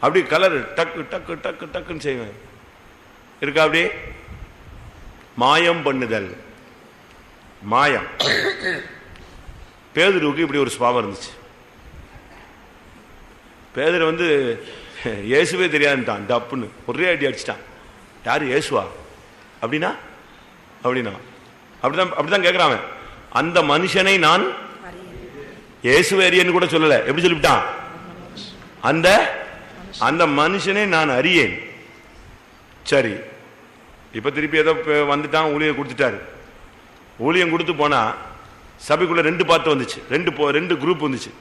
அப்படி கலர் டக்கு டக்கு டக்கு டக்குன்னு செய்வேன். இருக்கா? அப்படி மாயம் பண்ணுதல், மாயம். பேதுருவுக்கு இப்படி ஒரு சுபாவம் இருந்துச்சு. பேதுரு வந்து இயேசுவே தெரியாதுட்டான், டப்புன்னு ஒரே அடி அடிச்சிட்டான். யாரு? இயேசுவா? அப்படின்னா அப்படிதான் கேட்கிறான். அந்த மனுஷனை நான் இயேசுவே அறியேன்னு கூட சொல்லல. எப்படி சொல்லிவிட்டான்? அந்த மனுஷனை நான் அறியேன். சரி, இப்ப திருப்பி ஏதோ வந்துட்டான், ஊழியம் கொடுத்துட்டாரு. ஊழியம் கொடுத்து போனா சபைக்குள்ள 2 பார்த்து வந்துச்சு, 2 குரூப் வந்துச்சு.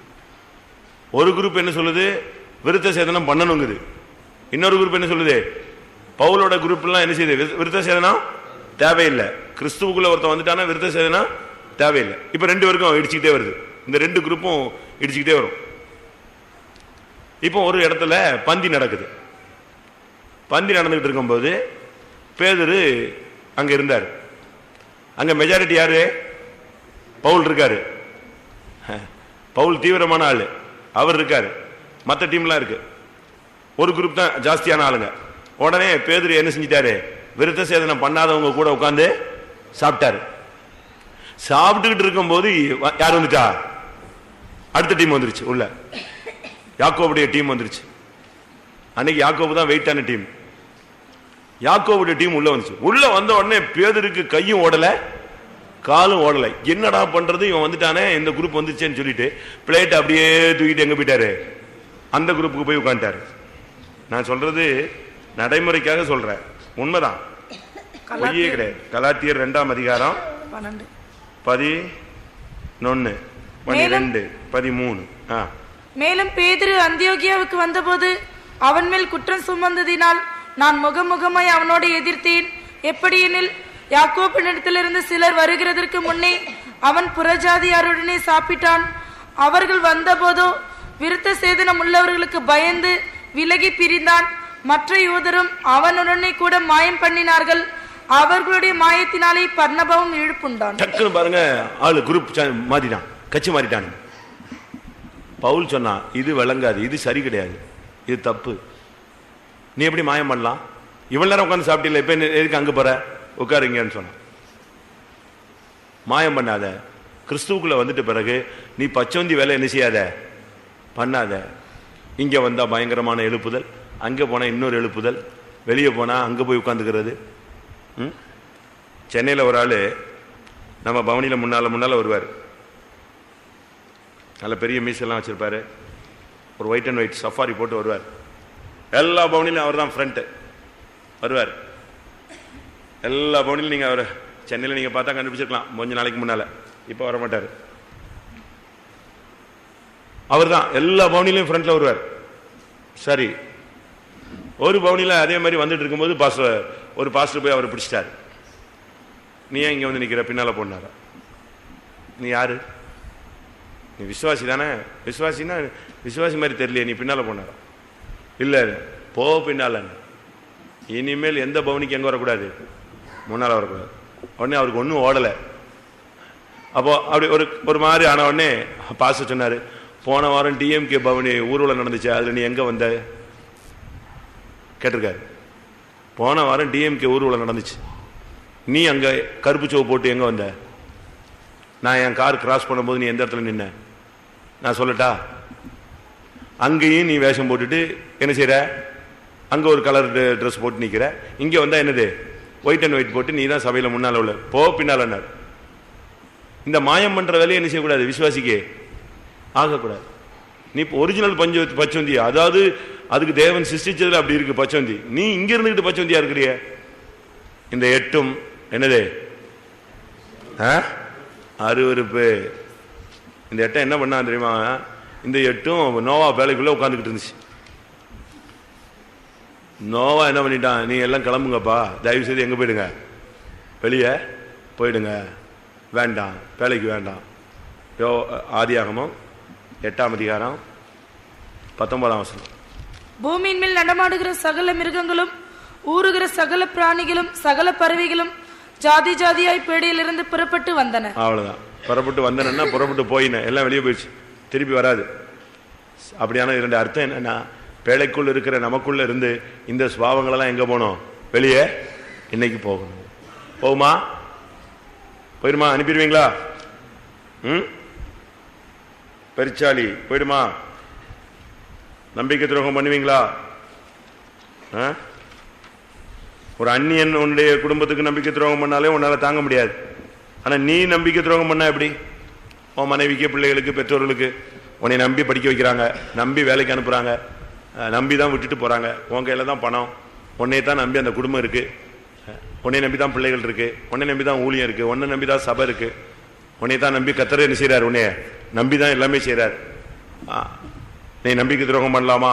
ஒரு குரூப் என்ன சொல்லுது? விருத்த சேதனம் பண்ணணுங்குது. இன்னொரு குரூப் என்ன சொல்லுது? பவுலோட குரூப் எல்லாம் என்ன செய்யுது? விருத்த சேதனம் தேவையில்லை. கிறிஸ்துவுக்குள்ள ஒருத்தன் வந்துட்டானா விருத்த சேதனம் தேவையில்லை. இப்ப 2 பேருக்கும் இடிச்சுக்கிட்டே வருது. இந்த 2 குரூப்பும் இடிச்சுக்கிட்டே வரும். இப்போ ஒரு இடத்துல பந்தி நடக்குது. பந்தி நடந்துகிட்டு இருக்கும்போது பேதுரு அங்க இருந்தார். அங்க மெஜாரிட்டி யாரு? பவுல் இருக்காரு. பவுல் தீவிரமான ஆளு, அவர் இருக்காரு. மற்ற டீம்லாம் இருக்கு. ஒரு குரூப் தான் ஜாஸ்தியான ஆளுங்க. உடனே பேதுரு என்ன செஞ்சிட்டாரு? விருத்த சேதனம் பண்ணாதவங்க கூட உட்கார்ந்து சாப்பிட்டாரு. சாப்பிட்டுக்கிட்டு இருக்கும் போது யார் வந்துட்டா? அடுத்த டீம் வந்துருச்சு. உள்ள யாக்கோபுடைய டீம் வந்துருச்சு. அன்னைக்கு யாக்கோபு தான் வெயிட்டான டீம். யாக்கோபுடைய டீம் உள்ள வந்துச்சு. உள்ள வந்த உடனே பேதுருக்கு கையும் ஓடல, காலும் ஓடலை. என்னடா பண்றது, இவன் வந்துட்டானே, இந்த குரூப் வந்துச்சேன்னு சொல்லிட்டு பிளேட் அப்படியே தூக்கிட்டு எங்க போயிட்டாரு? அந்த குரூப்புக்கு போய் உட்காந்துட்டாரு. நான் சொல்றது நடைமுறைக்காக சொல்றேன், உண்மைதான், பொய்யே கிடையாது. கலாத்தியர் 2ஆம் அதிகாரம் 11, 12, 13. மேலும் பேதுரு அந்தியோகியாவுக்கு வந்தபோது அவன் மேல் குற்றம் சுமந்ததினால் நான் முகமுகமாய் அவனோடு எதிர்த்தேன். எப்படியெனில் யாக்கோபினிடத்திலிருந்து சிலர் வருகிறதற்கு முன்னே அவன் புறஜாதியாருடனே சாப்பிட்டான். அவர்கள் வந்தபோதோ விருத்த சேதனம் உள்ளவர்களுக்கு பயந்து விலகி பிரிந்தான். மற்ற யூதரும் அவனுடனே கூட மாயம் பண்ணினார்கள். அவர்களுடைய மாயத்தினாலே பர்னபாவும் இழுப்புண்டான். பாருங்க, ஆளு குரூப் மாறிட்டான், கட்சி மாறிட்டான். பவுல் சொன்னா இது விளங்காது, இது சரி கிடையாது, இது தப்பு. நீ எப்படி மாயம் பண்ணலாம்? இவ்வளவு நேரம் உட்காந்து சாப்பிட்டீங்களா, இப்ப எதுக்கு அங்க போற, உட்காருங்கன்னு சொன்னான். மாயம் பண்ணாத. கிறிஸ்துவுக்குள்ள வந்துட்ட பிறகு நீ பச்சோந்தி வேலை என்ன செய்யாத, பண்ணாத. இங்க வந்தா பயங்கரமான எழுப்புதல், அங்க போனா இன்னொரு எழுப்புதல், வெளியே போனா அங்க போய் உட்காந்துக்கிறது. சென்னையில் ஒரு ஆளு நம்ம பவனியில முன்னால வருவார். நல்ல பெரிய மீசெல்லாம் வச்சிருப்பாரு, ஒரு ஒயிட் அண்ட் ஒயிட் சஃபாரி போட்டு வருவார். எல்லா பவனிலும் அவர் தான் ஃப்ரண்ட் வருவார். எல்லா பவனிலும் நீங்க அவர் சென்னையில் நீங்க பார்த்தா கண்டுபிடிச்சிருக்கலாம் கொஞ்ச நாளைக்கு முன்னால. இப்ப வர மாட்டார். அவர் தான் எல்லா பவனிலையும் ஃப்ரண்ட்ல வருவார். சரி, ஒரு பவனில அதே மாதிரி வந்துட்டு இருக்கும்போது ஒரு பாஸ்டர் போய் அவரை பிடிச்சிட்டாரு. நீ ஏன் இங்க வந்து நிக்கிற, பின்னால போனாரா? நீ யாரு? நீ விசுவாசி தானே? விசுவாசின்னா விசுவாசி மாதிரி தெரியலையே, நீ பின்னால போனாரா? இல்ல போ பின்னால. இனிமேல் எந்த பவனிக்கு எங்க வரக்கூடாது, முன்னால வரக்கூடாது. உடனே அவருக்கு ஒன்றும் ஓடலை. அப்போ அப்படி ஒரு மாதிரி ஆன உடனே பாஸ்டர் சொன்னாரு, போன வாரம் டிஎம்கே பவனி ஊர்வலம் நடந்துச்சு, அதுல நீ எங்க வந்த கேட்டிருக்காரு. போன வாரம் டிஎம்கே ஊர்வலம் நடந்துச்சு, நீ அங்க கருப்பு சோவு போட்டு எங்க வந்த? நான் என் கார் கிராஸ் பண்ணும்போது நீ எந்த இடத்துல நின்ன நான் சொல்லட்டா? அங்கேயும் நீ வேஷம் போட்டுட்டு என்ன செய்யற, அங்க ஒரு கலர் ட்ரெஸ் போட்டு நிக்கிற, இங்க வந்தா என்னது ஒயிட் அண்ட் ஒயிட் போட்டு நீ தான் சபையில முன்னால உள்ள, போ பின்னால. இந்த மாயம் பண்ற வேலையை என்ன செய்யக்கூடாது, விசுவாசிக்கு ஆகக்கூடாது. நீ ஒரிஜினல் பச்சவந்தி, அதாவது அதுக்கு தேவன் சிருஷ்டிச்சதுல அப்படி இருக்கு பச்சவந்தி. நீ இங்க இருந்துகிட்டு பச்சவந்தியா இருக்கிறிய. இந்த 8 என்னது அருவருப்பு. இந்த 8 என்ன பண்ணா தெரியுமா? இந்த 8 நோவா வேலைக்குள்ள உட்காந்துக்கிட்டு இருந்துச்சு. நோவா என்ன பண்ணிட்டான், நீ எல்லாம் கிளம்புங்கப்பா, தயவு செய்து எங்க போயிடுங்க, வெளியே போயிடுங்க, வேண்டாம் வேலைக்கு வேண்டாம். ஆதியாகமம் 8ஆம் அதிகாரம் 19ஆம் வசனம். பூமியின் மேல் நடமாடுகிற சகல மிருகங்களும், ஊறுகிற சகல பிராணிகளும், சகல பறவைகளும் ஜாதி ஜாதியாய் பேடையிலிருந்து புறப்பட்டு வந்தன. அவ்வளவுதான். புறப்பட்டு வந்தனா புறப்பட்டு போயின, எல்லாம் வெளியே போயிடுச்சு, திருப்பி வராது. அப்படியான 2 அர்த்தம் என்னன்னா, பேழைக்குள் இருக்கிற நமக்குள்ள இருந்து இந்த சுபாவங்கள் எல்லாம் எங்க போனோம், வெளியே இன்னைக்கு போகணும். போகுமா? போயிடுமா? அனுப்பிடுவீங்களா? பெருச்சாலி போயிடுமா? நம்பிக்கை துரோகம் பண்ணுவீங்களா? ஒரு அந்நியன் உன்னுடைய குடும்பத்துக்கு நம்பிக்கை துரோகம் பண்ணாலே உன்னால தாங்க முடியாது. ஆனா நீ நம்பிக்கை துரோகம் பண்ண எப்படி? உன் மனைவிக்கு, பிள்ளைகளுக்கு, பெற்றோர்களுக்கு உன்னை நம்பி படிக்க வைக்கிறாங்க, நம்பி வேலைக்கு அனுப்புறாங்க, நம்பி தான் விட்டுட்டு போறாங்க. உன் கையில தான் பணம், உன்னை தான் நம்பி அந்த குடும்பம் இருக்கு, உன்னை நம்பி தான் பிள்ளைகள் இருக்கு, உன்னை நம்பி தான் ஊழியம் இருக்கு, உன்னை நம்பி தான் சபை இருக்கு, உன்னை தான் நம்பி கர்த்தர் என்ன செய்யறாரு, உன்னைய நம்பி தான் எல்லாமே செய்யறாரு. நீ நம்பிக்கை துரோகம் பண்ணலாமா?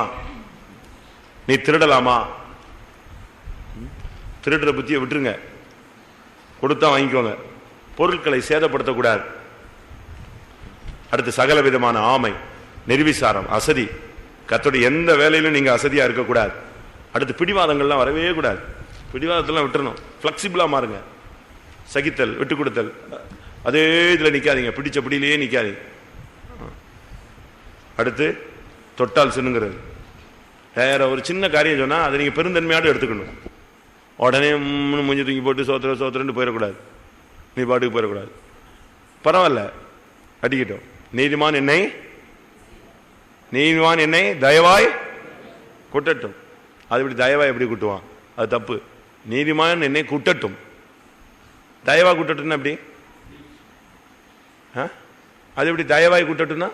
நீ திருடலாமா? திருடுற புத்தியை விட்டுருங்க, கொடுத்தா வாங்கிக்கோங்க. பொருட்களை சேதப்படுத்தக்கூடாது. அடுத்து சகல விதமான ஆமை, நிர்விசாரம், அசதி. கர்த்தருடைய எந்த வேலையிலும் நீங்க அசதியா இருக்கக்கூடாது. அடுத்து பிடிவாதங்கள்லாம் வரவே கூடாது. பிடிவாதத்தெல்லாம் விட்டுறணும், பிளெக்சிபிளா மாறுங்க. சகித்தல், விட்டு கொடுத்தல், அதே இதுல நிக்காதீங்க, பிடிச்ச பிடியிலேயே நிக்காதீங்க. அடுத்து தொட்டால் சின்னுங்கிறது. வேற ஒரு சின்ன காரியம் சொன்னா அதை நீங்க பெருந்தன்மையோடு எடுத்துக்கணும். உடனே மூஞ்சி தூக்கி போட்டு சோத்திரன்னு போயிடக்கூடாது, நீ பாட்டுக்கு போயிடக்கூடாது. பரவாயில்ல, அடிக்கட்டும். நீதிமான் என்னை தயவாய் குட்டட்டும். அது இப்படி தயவாய் எப்படி குட்டுவான்? அது தப்பு. நீதிமான் என்னை குட்டட்டும். தயவா குட்டட்டும்னா எப்படி? அது எப்படி தயவாய் குட்டட்டும்னா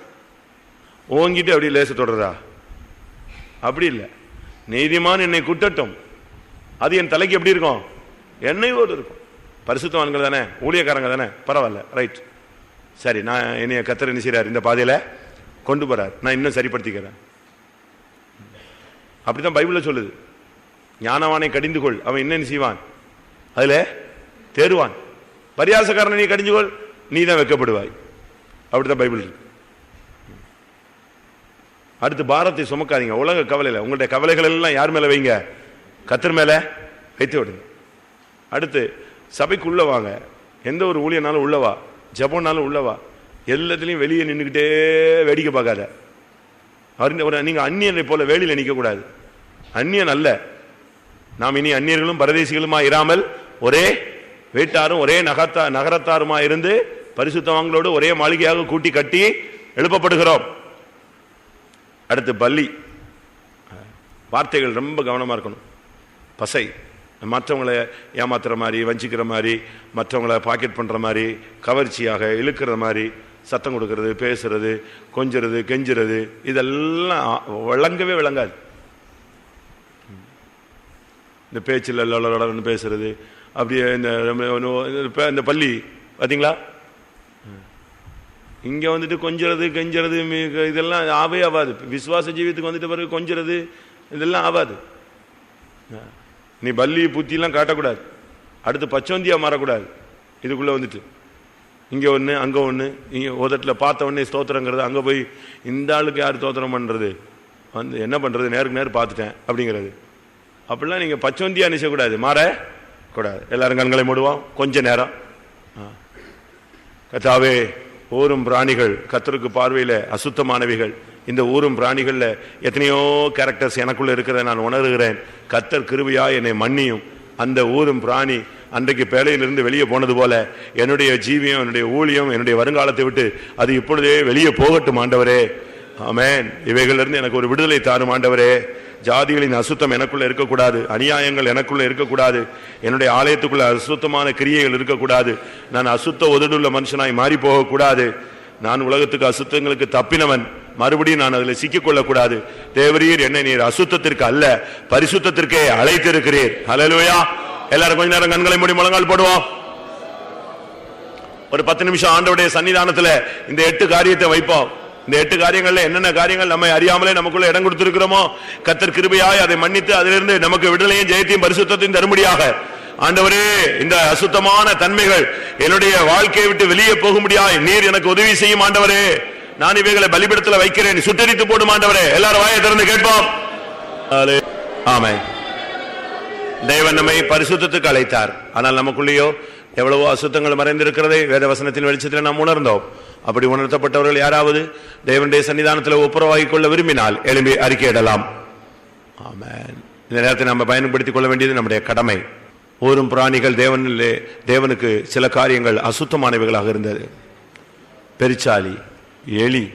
ஓங்கிட்டு அப்படி லேச தொடரா? அப்படி இல்லை. நீதிமான் என்னை குட்டட்டும், அது என் தலைக்கு எப்படி இருக்கும்? என்னையோடு இருக்கும். பரிசுத்தவான்கள் தானே, ஊழியக்காரங்க தானே, பரவாயில்ல, ரைட், சரி. நான் என்னைய கர்த்தர் என்ன செய்றார், இந்த பாதையில கொண்டு போறார், நான் இன்னும் சரிப்படுத்திக்கிறேன். அப்படித்தான் பைபிள்ல சொல்லுது. ஞானவானை கடிந்து கொள், அவன் என்ன செய்வான், அதுல தேறுவான். பரியாசக்காரனை நீ கடிஞ்சுகொள், நீ தான் வெட்கப்படுவாய். அப்படித்தான் பைபிள் இருக்கு. அடுத்து பாரத்தை சுமக்காதீங்க. உலக கவலையில உங்களுடைய கவலைகள் எல்லாம் யார் மேல வைங்க? கர்த்தர் மேல வைத்து விடுங்க. அடுத்து சபைக்கு உள்ள வாங்க. எந்த ஒரு ஊழியனாலும் உள்ளவா, ஜபம்னாலும் உள்ளவா. எல்லாத்திலையும் வெளியே நின்றுக்கிட்டே வேடிக்கை பார்க்காத. நீங்க அந்நியனை போல வேலியில் நிற்க கூடாது. அந்நியன் அல்ல. நாம் இனி அந்நியர்களும் பரதேசிகளுமா இராமல் ஒரே வீட்டாரும் ஒரே நகரத்தாருமா இருந்து பரிசுத்தவான்களோடு ஒரே மாளிகையாக கூட்டி கட்டி எழுப்பப்படுகிறோம். அடுத்து பல்லி. வார்த்தைகள் ரொம்ப கவனமா இருக்கணும். பசை, மற்றவங்களை ஏமாத்துற மாதிரி, வஞ்சிக்கிற மாதிரி, மற்றவங்களை பாக்கெட் பண்ற மாதிரி, கவர்ச்சியாக இழுக்கிற மாதிரி, சத்தம் கொடுக்கறது, பேசுறது, கொஞ்சிறது, கெஞ்சுறது, இதெல்லாம் விளங்கவே விளங்காது. இந்த பேச்சில் பேசுறது, அப்படியே இந்த பள்ளி பார்த்தீங்களா, இங்க வந்துட்டு கொஞ்சிறது கெஞ்சுறது இதெல்லாம் ஆவே ஆகாது. விசுவாச ஜீவியத்துக்கு வந்துட்டு பிறகு கொஞ்சிறது இதெல்லாம் ஆகாது. நீ பல்லி புத்திலாம் காட்டக்கூடாது. அடுத்து பச்சோந்தியா மாறக்கூடாது. இதுக்குள்ள வந்துட்டு இங்க ஒண்ணு அங்க ஒண்ணு, இங்க உதட்டில் பார்த்த உடனே ஸ்தோத்திரங்கிறது, அங்க போய் இந்த ஆளுக்கு யார் ஸ்தோத்திரம் பண்றது, வந்து என்ன பண்றது, நேருக்கு நேரம் பார்த்துட்டேன் அப்படிங்கிறது. அப்படிலாம் நீங்க பச்சோந்தியா நினைச்சக்கூடாது, மாற கூடாது. எல்லாரும் கண்களை மூடுவோம் கொஞ்ச நேரம். கர்த்தாவே, ஊரும் பிராணிகள் கர்த்தருக்கு பார்வையில அசுத்தமானவைகள். இந்த ஊரும் பிராணிகள்ல எத்தனையோ கேரக்டர்ஸ் எனக்குள்ள இருக்கிறத நான் உணர்கிறேன். கர்த்தர் கிருபையா என்னை மன்னியும். அந்த ஊரும் பிராணி அன்றைக்கு பேழையிலிருந்து வெளியே போனது போல என்னுடைய ஜீவியம், என்னுடைய ஊழியம், என்னுடைய வருங்காலத்தை விட்டு அது இப்பொழுதே வெளியே போகட்டும் ஆண்டவரே. ஆமென். இவைகளிலிருந்து எனக்கு ஒரு விடுதலை தாரும் ஆண்டவரே. ஜாதிகளின் அசுத்தம் எனக்குள்ள இருக்கக்கூடாது, அநியாயங்கள் எனக்குள்ள இருக்கக்கூடாது, என்னுடைய ஆலயத்துக்குள்ள அசுத்தமான கிரியைகள் இருக்கக்கூடாது. நான் அசுத்த உதடுள்ள மனுஷனாய் மாறி போகக்கூடாது. நான் உலகத்துக்கு அசுத்தங்களுக்கு தப்பினவன், மறுபடியும் நான் அதில் சிக்கிக்கொள்ளக்கூடாது. தேவரீர் என்னை நீர் அசுத்தத்திற்கு அல்ல பரிசுத்தத்திற்கே அழைத்திருக்கிறீர். ஹல்லேலூயா. எல்லாரும் கொஞ்ச நேரம் கண்களை மூடி முழங்கால் போடுவோம். ஒரு 10 நிமிஷம் ஆண்டவருடைய சன்னிதானத்துல இந்த 8 காரியத்தை வைப்போம். இந்த 8 காரியங்கள்ல என்னென்ன காரியங்கள் நம்ம அறியாமலே நமக்குள்ள இடம் கொடுத்திருக்கிறோமோ கர்த்தர் கிருபையாய் அதை மன்னித்து அதிலிருந்து நமக்கு விடுதலையும் ஜெயத்தையும் பரிசுத்தத்தையும் தரும்படியாக ஆண்டவரே, இந்த அசுத்தமான தன்மைகள் என்னுடைய வாழ்க்கையை விட்டு வெளியே போக முடியாது. நீர் எனக்கு உதவி செய்யும் ஆண்டவரே. நான் இவைகளை பலிபீடத்துல வைக்கிறேன், சுட்டரித்து போடும் ஆண்டவரே. எல்லாரும் வாயை திறந்து கேட்போம். ஆமென். தேவன் நம்மை பரிசுத்தத்துக்கு அழைத்தார். ஆனால் நமக்குள்ளேயோ எவ்வளவோ அசுத்தங்கள் மறைந்திருக்கிறதை வேத வசனத்தின் வெளிச்சத்தில் நாம் உணர்ந்தோம். அப்படி உணர்த்தப்பட்டவர்கள் யாராவது தேவனுடைய சன்னிதானத்தில் ஒப்புரவாகிக் கொள்ள விரும்பினால் எழும்பி அறிக்கையிடலாம். ஆமென். இந்த நேரத்தை நாம் பயன்படுத்திக் கொள்ள வேண்டியது நம்முடைய கடமை. ஊரும் பிராணிகள் தேவனுக்கு சில காரியங்கள் அசுத்தமானவைகளாக இருந்தது. பெருச்சாளி, எலி,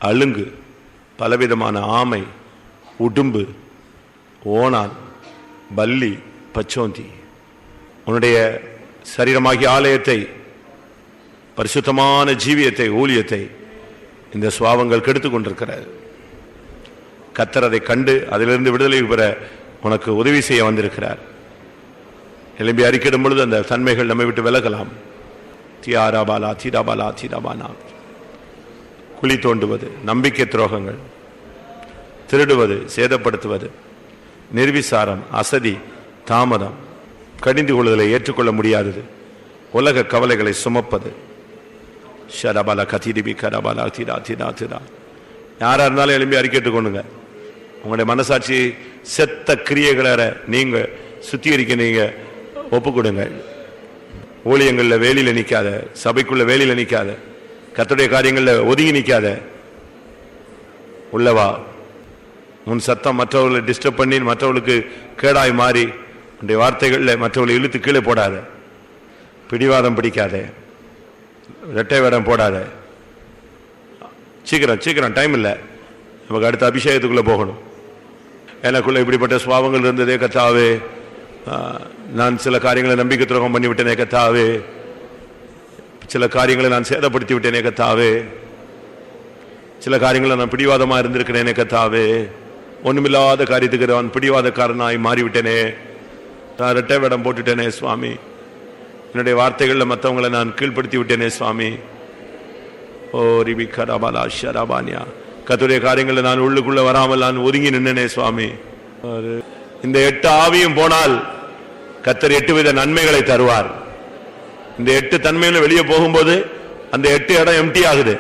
அழுங்கு, பலவிதமான ஆமை, உடும்பு, ஓணான், பல்லி, பச்சோந்தி. உன்னுடைய சரீரமாகிய ஆலயத்தை, பரிசுத்தமான ஜீவியத்தை, ஊழியத்தை இந்த சுவாவங்கள் கெடுத்துக் கொண்டிருக்கிறது. கர்த்தர் அதை கண்டு அதிலிருந்து விடுதலை பெற உனக்கு உதவி செய்ய வந்திருக்கிறார். எழும்பி அறிக்கையிடும் பொழுது அந்த தன்மைகள் நம்மை விட்டு விலகலாம். தியாராபாலா தீராபாலா தீராபானா. குழி தோண்டுவது, நம்பிக்கை துரோகங்கள், திருடுவது, சேதப்படுத்துவது, நிர்விசாரம், அசதி, தாமதம், கடிந்து கொள்ளுதலை ஏற்றுக்கொள்ள முடியாதது, உலக கவலைகளை சுமப்பது. ஷரபாலா கதிரிபி கரபாலா தீரா தீரா தீரா. யாரா இருந்தாலும் எழும்பி அறிக்கைட்டு கொண்டுங்க. உங்களுடைய மனசாட்சி செத்த கிரியைகளை நீங்க சுத்திகரிக்க நீங்க ஒப்பு கொடுங்க. ஊழியங்கள்ல வேலியில நிக்காத, சபைக்குள்ள வேலியில நிக்காத, கர்த்தருடைய காரியங்கள்ல ஒதுங்கி நிக்காத. உள்ளவா. உன் சத்தம் மற்றவர்களை டிஸ்டர்ப் பண்ணி மற்றவர்களுக்கு கேடாய் மாறி உன்னுடைய வார்த்தைகள்ல மற்றவர்களை இழுத்து கீழே போடாத. பிடிவாதம் பிடிக்காத, இரட்டை வேடம் போடாத. சீக்கிரம் சீக்கிரம், டைம் இல்லை. நமக்கு அடுத்த அபிஷேகத்துக்குள்ள போகணும். எனக்குள்ள இப்படிப்பட்ட சுவாவங்கள் இருந்ததே கர்த்தாவே. நான் சில காரியங்களை நம்பிக்கை துரோகம் பண்ணிவிட்டேனே கர்த்தாவே. சில காரியங்களை நான் சேதப்படுத்தி விட்டேனே கர்த்தாவே. சில காரியங்களை நான் பிடிவாதமா இருந்திருக்கிறேனே கர்த்தாவே. ஒண்ணுமில்லாத காரியத்துக்கு நான் பிடிவாதக்காரனாய் மாறிவிட்டேனே. நான் இரட்டை வேடம் போட்டுட்டேனே சுவாமி. என்னுடைய வார்த்தைகள்ல மற்றவங்களை நான் கீழ்படுத்தி விட்டேனே சுவாமி. ஓ ரிபி கரபாலா ஷரபானியா. கர்த்தருடைய காரியங்களை நான் உள்ளுக்குள்ள வராமல் நான் ஒதுங்கி நின்னேனே சுவாமி. இந்த 8 ஆவியும் போனால் கர்த்தர் 8 வித நன்மைகளை தருவார். இந்த 8 தன்மையில வெளியே போகும்போது அந்த 8 இடம் எம்டி ஆகுது.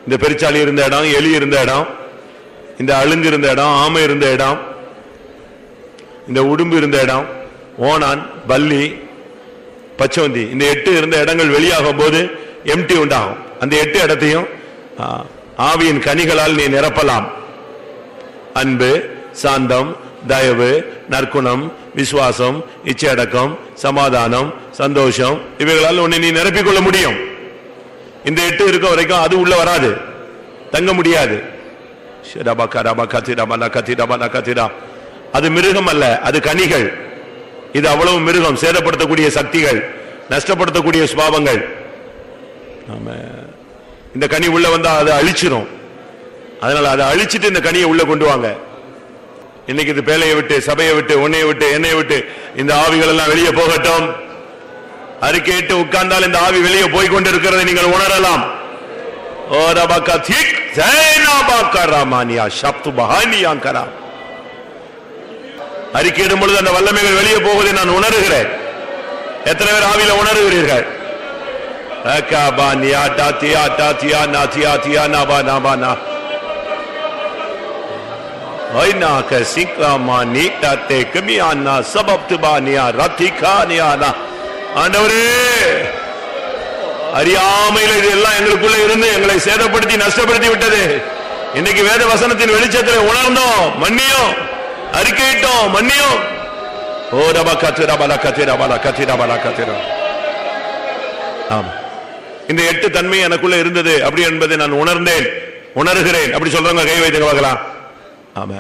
இந்த பெருச்சாளி இருந்த இடம், எலி இருந்த இடம், இந்த அழுங்கு இருந்த இடம், ஆமை இருந்த இடம், இந்த உடும்பு இருந்த இடம், ஓணான், பல்லி, பச்சோந்தி, இந்த 8 இருந்த இடங்கள் வெளியாகும் போது எம்டி உண்டாகும். அந்த 8 இடத்தையும் ஆவியின் கனிகளால் நீ நிரப்பலாம். அன்பு, சாந்தம், தயவு, நற்குணம், விசுவாசம், இச்சையடக்கம், சமாதானம், சந்தோஷம், இவைகளால் உன்னை நீ நிரப்பிக் கொள்ள முடியும். இந்த 8 இருக்க வரைக்கும் அது உள்ள வராது, தங்க முடியாது. அது மிருகம் அல்ல, அது கனிகள். இது அவ்வளவு மிருகம், சேதப்படுத்தக்கூடிய சக்திகள், நஷ்டப்படுத்தக்கூடிய சுபாவங்கள். இந்த கனி உள்ள வந்தா அதை அழிச்சிரும். அதனால அதை அழிச்சிட்டு இந்த கனியை உள்ள கொண்டு வாங்க. இன்னைக்கு இது பேலையை விட்டு, சபையை விட்டு, உன்னையை விட்டு, என்னையை விட்டு இந்த ஆவிகள் எல்லாம் வெளியே போகட்டும். அறிக்கையிட்டு உட்கார்ந்தால் இந்த ஆவி வெளியே போய் கொண்டு இருக்கிறதை நீங்கள் உணரலாம். அறிக்கையிடும் பொழுது அந்த வல்லமைகள் வெளியே போவதை நான் உணர்கிறேன். எத்தனை பேர் ஆவியில உணர்கிறீர்கள்? ஆண்டவரே, அறியாமையில் இதெல்லாம் எங்களுக்குள்ள இருந்து எங்களை சேதப்படுத்தி நஷ்டப்படுத்தி விட்டது. இன்னைக்கு வேத வசனத்தின் வெளிச்சத்தில் உணர்ந்தோம், மன்னியும், அறிக்கையிட்டோம், மன்னியும். ஓ ரபா கத்திரா பலா கத்திரா பலா கத்திரா பலா கத்திரா. ஆமா, இந்த 8 தன்மை எனக்குள்ள இருந்தது அப்படி என்பதை நான் உணர்ந்தேன், உணர்கிறேன். அப்படி சொல்றவங்க கை வைத்துங்க பார்க்கலாம். ஆமா.